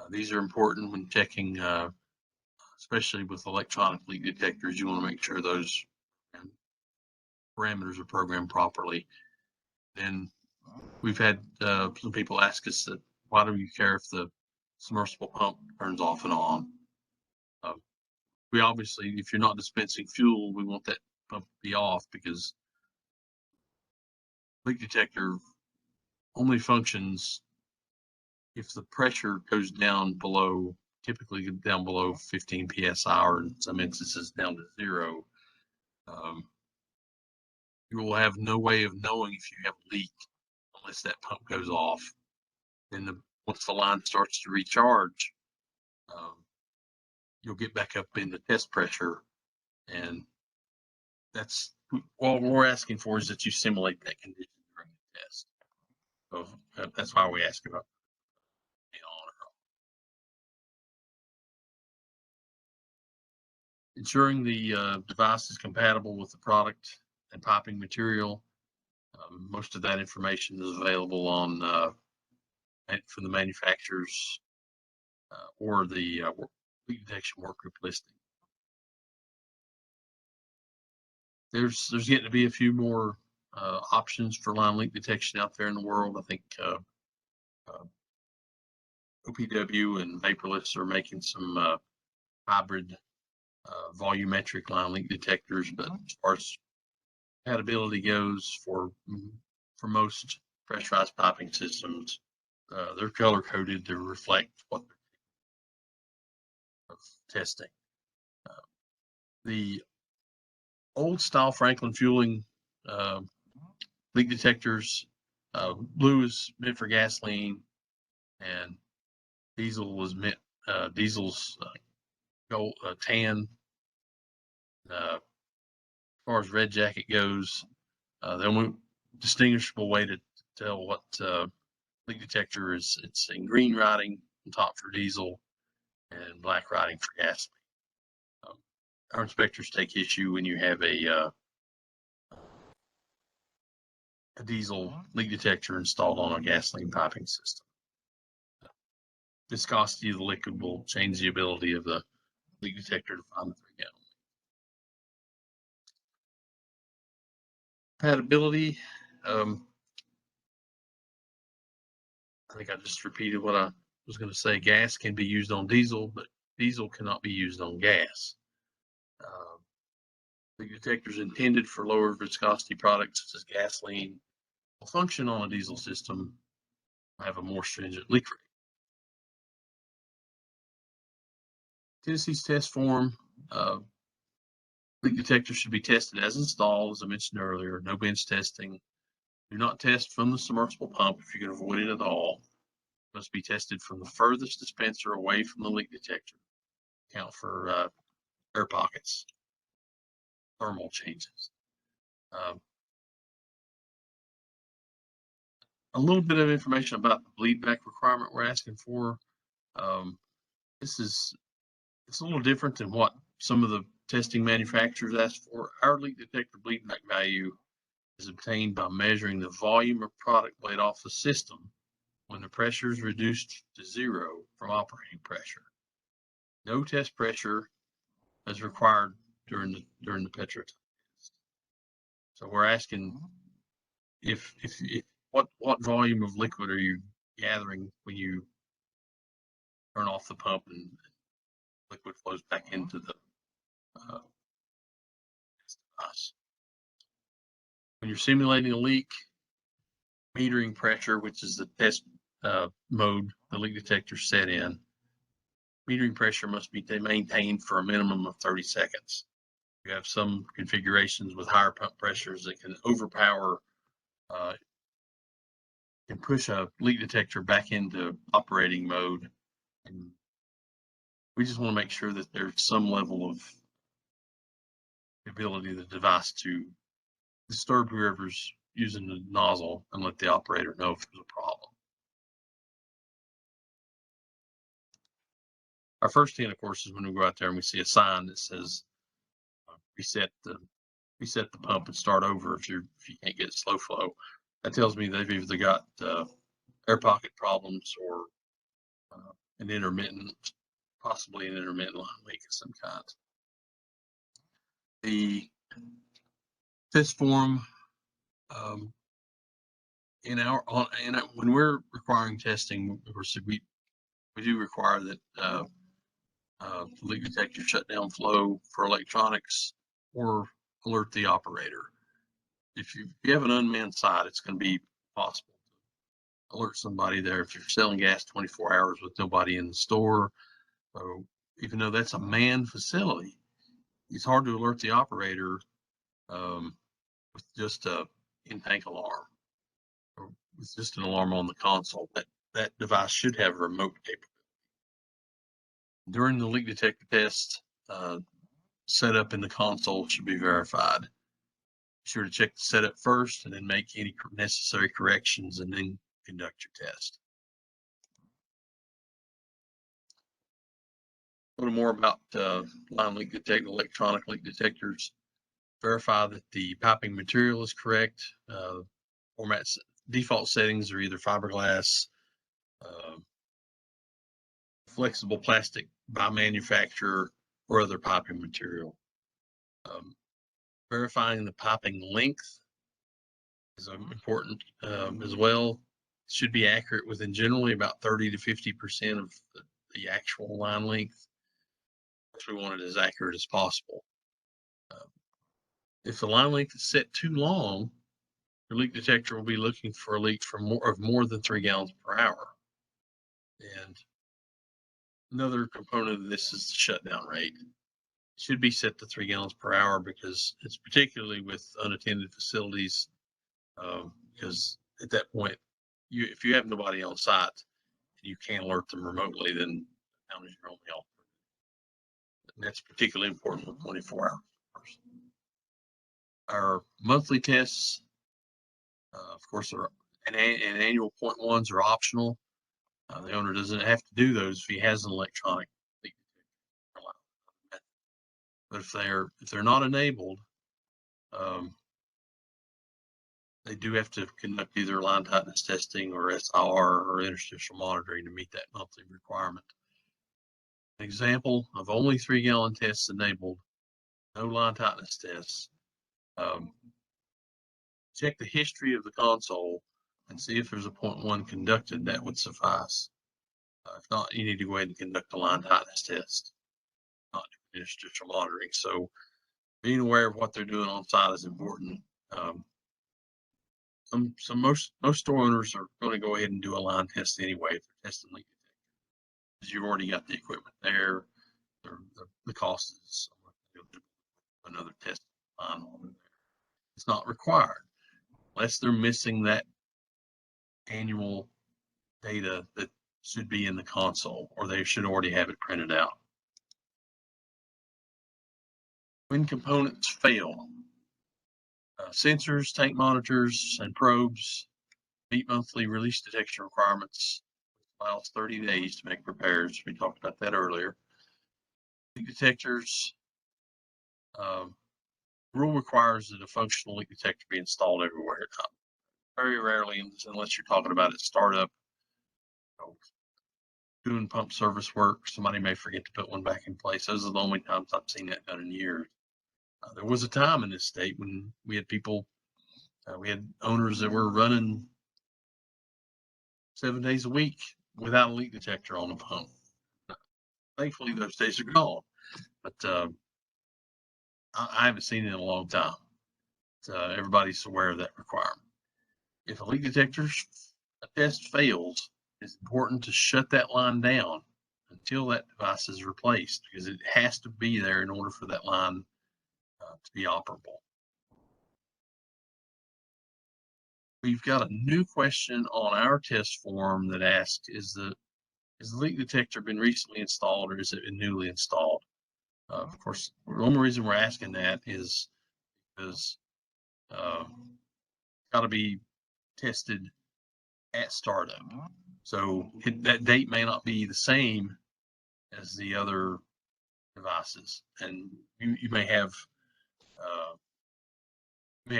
These are important when checking, especially with electronic leak detectors. You want to make sure those parameters are programmed properly. Then we've had some people ask us that, why do you care if the submersible pump turns off and on? We obviously, if you're not dispensing fuel, we want that pump to be off, because leak detector only functions if the pressure goes down below, typically down below 15 psi, or in some instances down to 0. You will have no way of knowing if you have a leak unless that pump goes off. Then once the line starts to recharge, you'll get back up in the test pressure, and that's all we're asking for, is that you simulate that condition during the test. So that's why we ask about being on or off. Ensuring the device is compatible with the product and piping material. Most of that information is available on from the manufacturers or the leak detection workgroup listing. There's getting to be a few more options for line leak detection out there in the world. I think OPW and Vaporless are making some hybrid volumetric line leak detectors, but as far as compatibility goes, for most pressurized piping systems, they're color coded to reflect what testing. The old style Franklin fueling leak detectors, blue is meant for gasoline, and diesel was meant diesel's gold tan. As far as red jacket goes, The only distinguishable way to tell what leak detector is, it's in green writing on top for diesel and black writing for gasoline. Our inspectors take issue when you have a diesel leak detector installed on a gasoline piping system. Viscosity of the liquid will change the ability of the leak detector to find the 3-gallon. Compatibility. I think I just repeated what I was going to say. Gas can be used on diesel, but diesel cannot be used on gas. Leak detectors intended for lower viscosity products such as gasoline will function on a diesel system, have a more stringent leak rate. Tennessee's test form. Leak detectors should be tested as installed, as I mentioned earlier. No bench testing. Do not test from the submersible pump if you can avoid it at all. It must be tested from the furthest dispenser away from the leak detector. Count for air pockets, thermal changes. A little bit of information about the bleed back requirement we're asking for. It's a little different than what some of the testing manufacturers ask for. Our leak detector bleed back value is obtained by measuring the volume of product bled off the system when the pressure is reduced to 0 from operating pressure. No test pressure is required during the petro test. So we're asking if what volume of liquid are you gathering when you turn off the pump and liquid flows back into the device. When you're simulating a leak, metering pressure, which is the test mode the leak detector set in, metering pressure must be maintained for a minimum of 30 seconds. You have some configurations with higher pump pressures that can overpower, can push a leak detector back into operating mode. And we just want to make sure that there's some level of ability of the device to disturb whoever's using the nozzle and let the operator know if there's a problem. Our first hint, of course, is when we go out there and we see a sign that says reset the pump and start over if you can't get slow flow. That tells me they've either got air pocket problems or possibly an intermittent line leak of some kind. The test form when we're requiring testing, of course, we do require that the leak detector shut down flow for electronics or alert the operator. If you have an unmanned site, it's going to be possible to alert somebody there. If you're selling gas 24 hours with nobody in the store, so even though that's a manned facility, it's hard to alert the operator with just a in-tank alarm or with just an alarm on the console. That device should have a remote capability. During the leak detector test, setup in the console should be verified. Be sure to check the setup first and then make any necessary corrections and then conduct your test. A little more about line leak detector, electronic leak detectors. Verify that the piping material is correct. Default settings are either fiberglass, flexible plastic by manufacturer, or other piping material. Verifying the piping length is important as well. It should be accurate within generally about 30 to 50% of the actual line length. We want it as accurate as possible. If the line length is set too long, your leak detector will be looking for a leak for more than 3 gallons per hour. And another component of this is the shutdown rate. It should be set to 3 gallons per hour because it's particularly with unattended facilities, because at that point, if you have nobody on site and you can't alert them remotely, then down is your only help. And that's particularly important with 24 hours. Our monthly tests Of course, and annual point ones are optional. The owner doesn't have to do those if he has an electronic leak detector. But if they're not enabled, they do have to conduct either line tightness testing or SIR or interstitial monitoring to meet that monthly requirement. An example of only 3-gallon tests enabled, no line tightness tests. Check the history of the console and see if there's a 0.1 conducted. That would suffice. If not, you need to go ahead and conduct a line tightness test, not interstitial monitoring. So being aware of what they're doing on site is important. Most store owners are going to go ahead and do a line test anyway if they're testing leak detector, because you've already got the equipment there. The cost is another test line on there. It's not required unless they're missing that annual data that should be in the console, or they should already have it printed out. When components fail, sensors, tank monitors, and probes meet monthly release detection requirements. Allows 30 days to make repairs. We talked about that earlier. Leak detectors. Rule requires that a functional leak detector be installed everywhere. Very rarely, unless you're talking about at startup, doing pump service work, somebody may forget to put one back in place. Those are the only times I've seen that done in years. There was a time in this state when we had people, we had owners that were running 7 days a week without a leak detector on the pump. Thankfully, those days are gone, but I haven't seen it in a long time. Everybody's aware of that requirement. If a leak detector test fails, it's important to shut that line down until that device is replaced, because it has to be there in order for that line to be operable. We've got a new question on our test form that asks, is the leak detector been recently installed or is it been newly installed? Of course, the only reason we're asking that is because it's got to be tested at startup. So that date may not be the same as the other devices, and you may have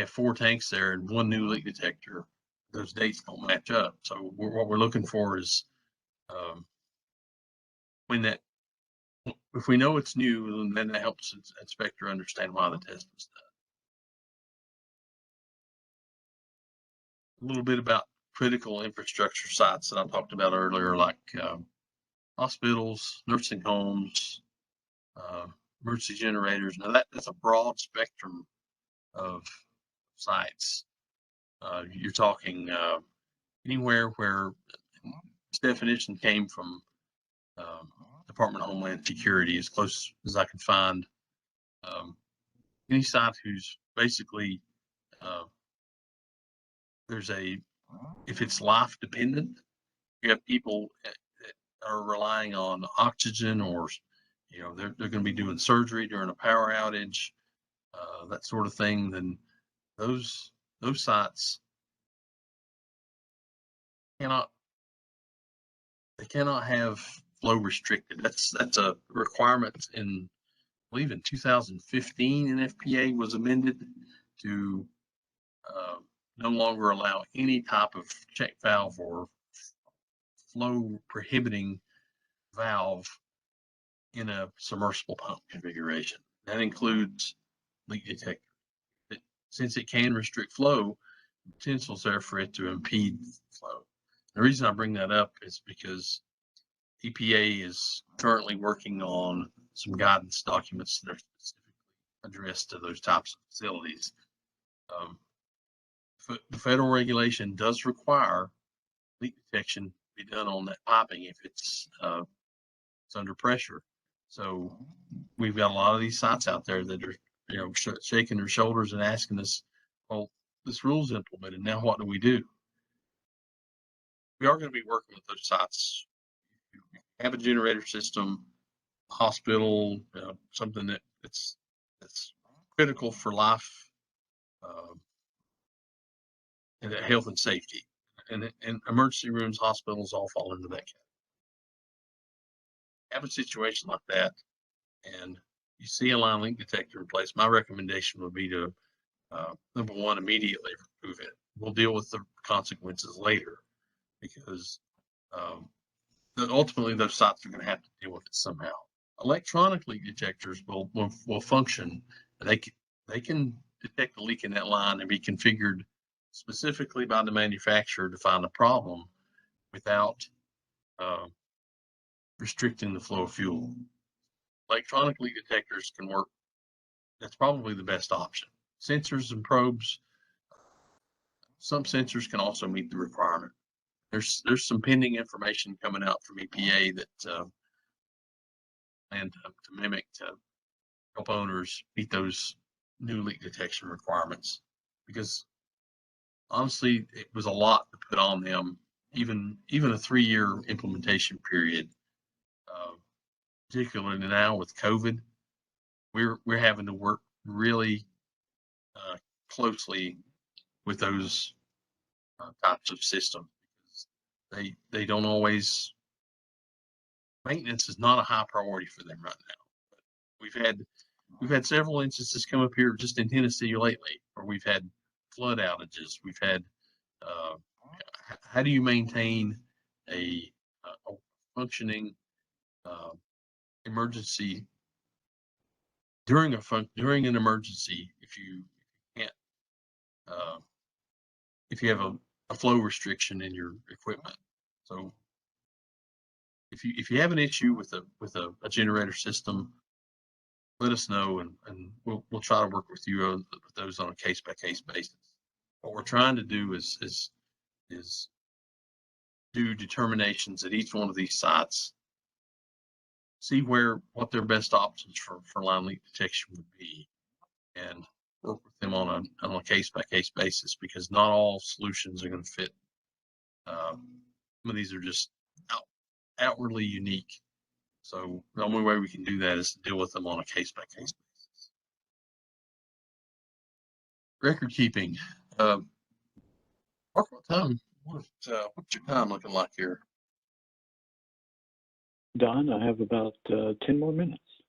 4 tanks there and 1 new leak detector. Those dates don't match up. So what we're looking for is if we know it's new, then that helps the inspector understand why the test was done. A little bit about critical infrastructure sites that I talked about earlier, like hospitals, nursing homes, emergency generators. Now that's a broad spectrum of sites. You're talking anywhere where this definition came from Department of Homeland Security, as close as I can find. Any site who's basically if it's life dependent, you have people that are relying on oxygen, or they're going to be doing surgery during a power outage, that sort of thing. Then those sites cannot have flow restricted. That's a requirement in, I believe in 2015, an FPA was amended to no longer allow any type of check valve or flow prohibiting valve in a submersible pump configuration. That includes leak detector. Since it can restrict flow, the potential is there for it to impede flow. The reason I bring that up is because EPA is currently working on some guidance documents that are specifically addressed to those types of facilities. The federal regulation does require leak detection to be done on that piping if it's under pressure. So we've got a lot of these sites out there that are shaking their shoulders and asking us, well, this rule's implemented, now what do we do? We are going to be working with those sites. Have a generator system, hospital, something that's critical for life and health and safety. And emergency rooms, hospitals all fall into that category. Have a situation like that, and you see a line link detector in place, my recommendation would be to, number one, immediately remove it. We'll deal with the consequences later, because ultimately those sites are going to have to deal with it somehow. Electronic leak detectors will function. They can detect a leak in that line and be configured specifically by the manufacturer to find a problem without restricting the flow of fuel. Electronic leak detectors can work. That's probably the best option. Sensors and probes, some sensors can also meet the requirement. There's some pending information coming out from EPA that plan to mimic to help owners meet those new leak detection requirements, because honestly, it was a lot to put on them. Even a 3-year implementation period, particularly now with COVID, we're having to work really closely with those types of systems, because they don't always, maintenance is not a high priority for them right now. But we've had several instances come up here just in Tennessee lately where we've had flood outages. We've had how do you maintain a functioning emergency during an emergency if you can't if you have a flow restriction in your equipment. So if you have an issue with a generator system, let us know, and we'll try to work with you with those on a case by case basis. What we're trying to do is do determinations at each one of these sites, see what their best options for line leak detection would be, and work with them on a case by case basis, because not all solutions are going to fit. Some of these are just outwardly unique. So the only way we can do that is to deal with them on a case by case basis. Record keeping. Mark, what time? What's your time looking like here? Don, I have about 10 more minutes.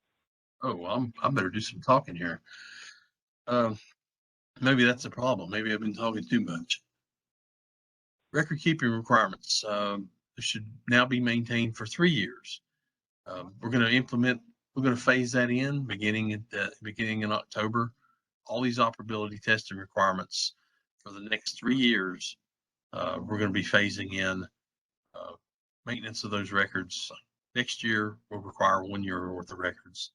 Oh, well, I better do some talking here. Maybe that's the problem. Maybe I've been talking too much. Record keeping requirements should now be maintained for 3 years. We're going to phase that in beginning in October. All these operability testing requirements for the next 3 years, we're going to be phasing in maintenance of those records. Next year, we'll require 1 year worth of records.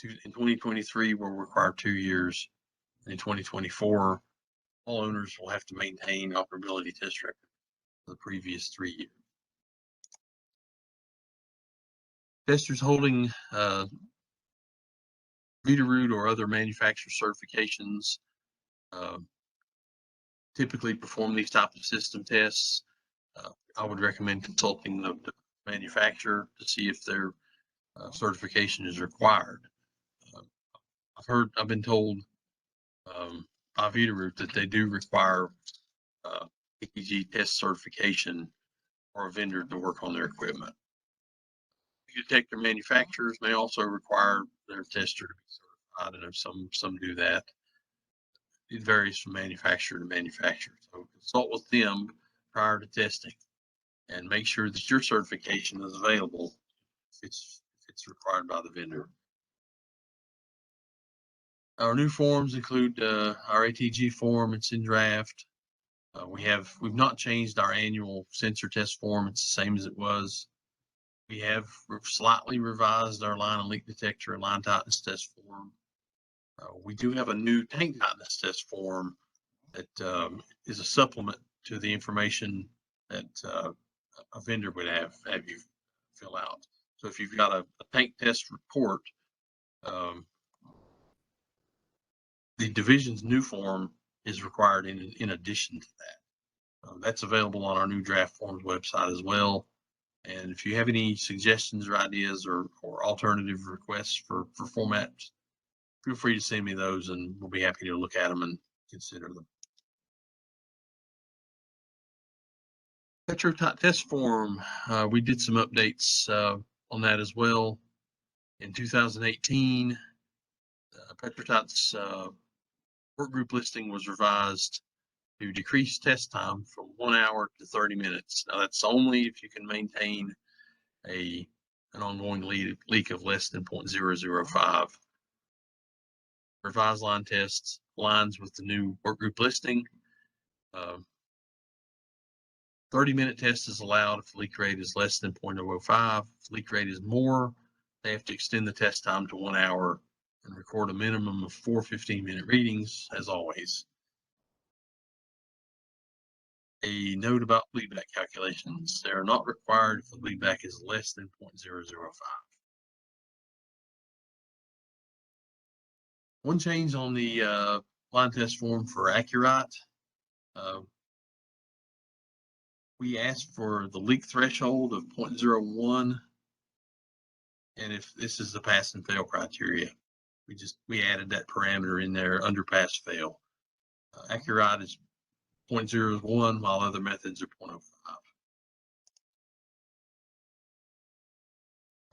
In 2023, we'll require 2 years. And in 2024, all owners will have to maintain operability test records for the previous 3 years. Testers holding Veeder-Root or other manufacturer certifications typically perform these types of system tests. I would recommend consulting the manufacturer to see if their certification is required. I've been told by Veeder-Root that they do require EKG test certification for a vendor to work on their equipment. Detector manufacturers may also require their tester to be certified. I know some do that. It varies from manufacturer to manufacturer. So consult with them prior to testing and make sure that your certification is available if it's required by the vendor. Our new forms include our ATG form. It's in draft. We've not changed our annual sensor test form. It's the same as it was. We have slightly revised our line and leak detector and line tightness test form. We do have a new tank tightness test form that is a supplement to the information that a vendor would have you fill out. So if you've got a tank test report, the division's new form is required in addition to that. That's available on our new draft forms website as well. And if you have any suggestions or ideas or alternative requests for formats, feel free to send me those and we'll be happy to look at them and consider them. Petrotite test form, we did some updates on that as well. In 2018, Petrotite's work group listing was revised to decrease test time from 1 hour to 30 minutes. Now that's only if you can maintain an ongoing leak of less than 0.005. Revised line tests aligns with the new work group listing. 30-minute test is allowed if the leak rate is less than 0.005. If the leak rate is more, they have to extend the test time to 1 hour and record a minimum of 4 15-minute readings, as always. A note about bleedback calculations. They are not required if the bleedback is less than 0.005. One change on the line test form for Accurate. We asked for the leak threshold of 0.01. And if this is the pass and fail criteria, we added that parameter in there under pass fail. Accurate is 0.01, while other methods are 0.05.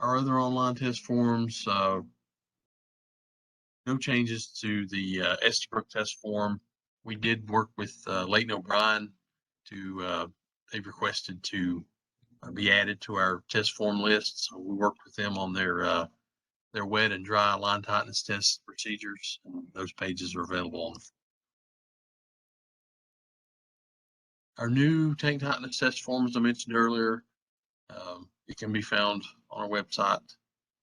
Our other online test forms, no changes to the Estabrook test form. We did work with Leighton O'Brien to, they requested to be added to our test form list. So we worked with them on their wet and dry line tightness test procedures. And those pages are available on the Our new tank tightness test form, as I mentioned earlier, it can be found on our website.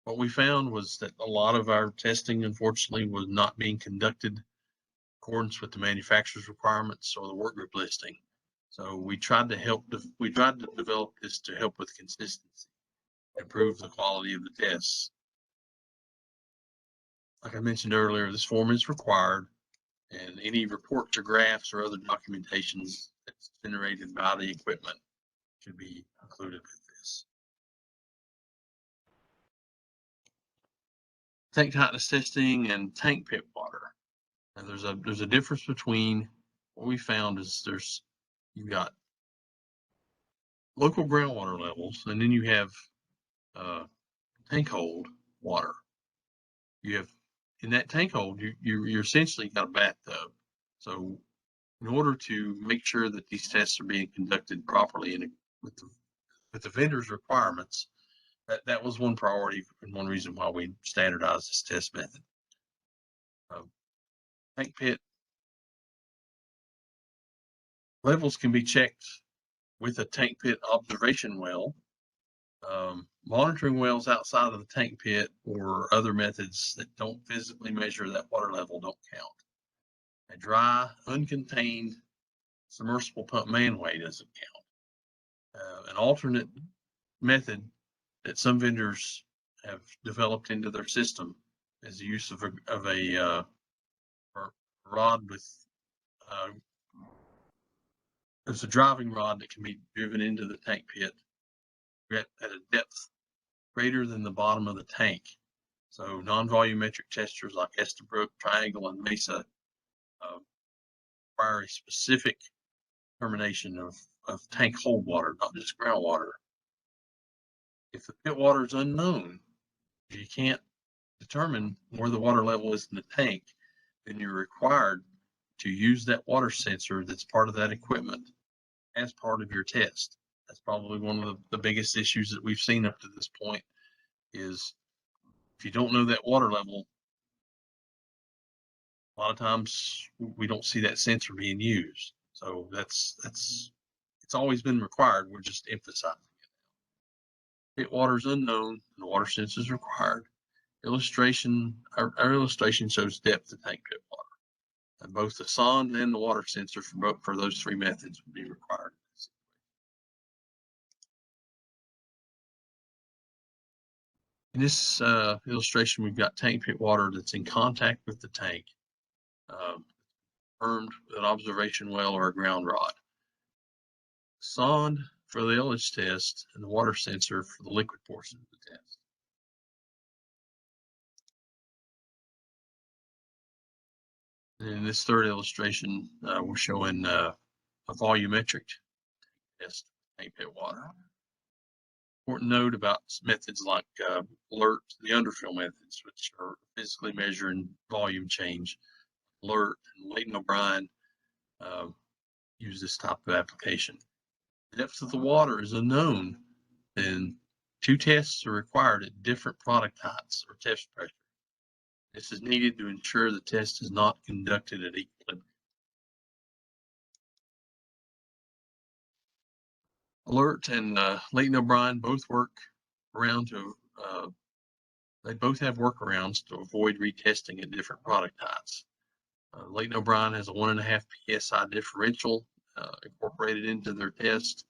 What we found was that a lot of our testing, unfortunately, was not being conducted in accordance with the manufacturer's requirements or the work group listing. So we tried to develop this to help with consistency, improve the quality of the tests. Like I mentioned earlier, this form is required, and any reports or graphs or other documentations that's generated by the equipment should be included with this. Tank tightness testing and tank pit water. And there's a difference between what we found is you've got local groundwater levels, and then you have tank hold water. You have in that tank hold, you're essentially got a bathtub. So in order to make sure that these tests are being conducted properly and with the vendor's requirements, that was one priority and one reason why we standardized this test method. Tank pit levels can be checked with a tank pit observation well. Monitoring wells outside of the tank pit or other methods that don't physically measure that water level don't count. A dry, uncontained submersible pump manway doesn't count. An alternate method that some vendors have developed into their system is the use of a rod with there's a driving rod that can be driven into the tank pit at a depth greater than the bottom of the tank. So non-volumetric testers like Estabrook, Triangle, and Mesa require a specific determination of tank hold water, not just groundwater. If the pit water is unknown, if you can't determine where the water level is in the tank, then you're required to use that water sensor that's part of that equipment as part of your test. That's probably one of the biggest issues that we've seen up to this point is if you don't know that water level, a lot of times we don't see that sensor being used. So it's always been required. We're just emphasizing it. Pit water is unknown and the water sensor is required. Our illustration shows depth of tank pit water. And both the sonde and the water sensor for those three methods would be required. In this illustration, we've got tank pit water that's in contact with the tank, confirmed with an observation well or a ground rod. Sonde for the LH test and the water sensor for the liquid portion of the test. In this third illustration, we're showing a volumetric test tank pit water. Important note about methods like alert, the underfill methods, which are physically measuring volume change. Alert and Leighton O'Brien use this type of application. The depth of the water is unknown, then 2 tests are required at different product heights or test pressure. This is needed to ensure the test is not conducted at equilibrium. Alert and Leighton O'Brien both work around to, they both have workarounds to avoid retesting at different product heights. Leighton O'Brien has a 1.5 PSI differential incorporated into their test.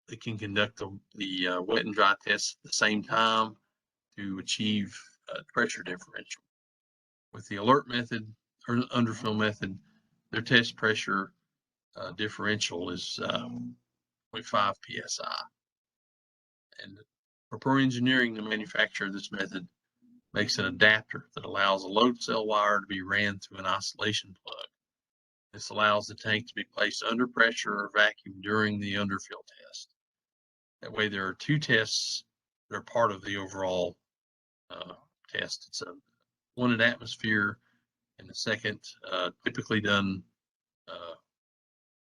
They can conduct the wet and dry tests at the same time to achieve pressure differential. With the alert method or underfill method, their test pressure differential is 0.5 PSI. And for Pro Engineering, the manufacturer of this method makes an adapter that allows a load cell wire to be ran through an isolation plug. This allows the tank to be placed under pressure or vacuum during the underfill test. That way there are 2 tests that are part of the overall test. It's one at atmosphere and the second typically done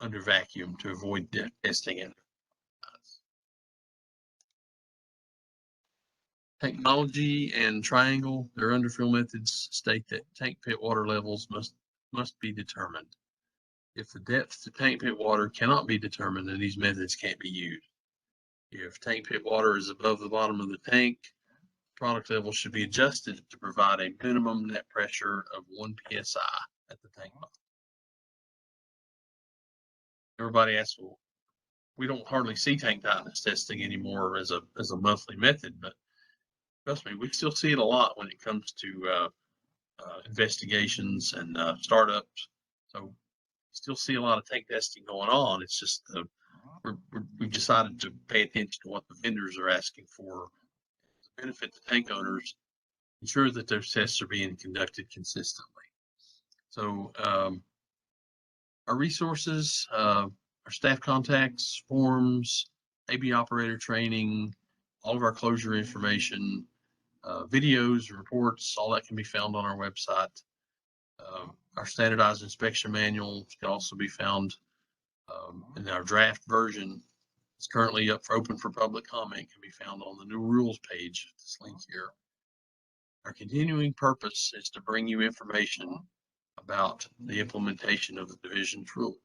under vacuum to avoid testing it. Technology and Triangle, their underfill methods state that tank pit water levels must be determined. If the depth to tank pit water cannot be determined, then these methods can't be used. If tank pit water is above the bottom of the tank, product level should be adjusted to provide a minimum net pressure of 1 PSI at the tank bottom. Everybody asks, well, we don't hardly see tank tightness testing anymore as a monthly method, but trust me, we still see it a lot when it comes to investigations and startups. So still see a lot of tank testing going on. It's just we've decided to pay attention to what the vendors are asking for to benefit the tank owners, ensure that those tests are being conducted consistently. So our resources, our staff contacts, forms, AB operator training, all of our closure information, videos, reports, all that can be found on our website. Our standardized inspection manual can also be found in our draft version. It's currently open for public comment, can be found on the new rules page, this link here. Our continuing purpose is to bring you information about the implementation of the division's rule.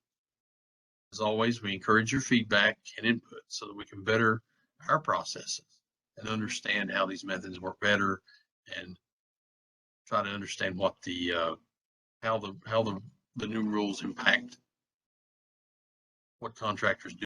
As always, we encourage your feedback and input so that we can better our processes and understand how these methods work better and try to understand what the how the new rules impact what contractors do.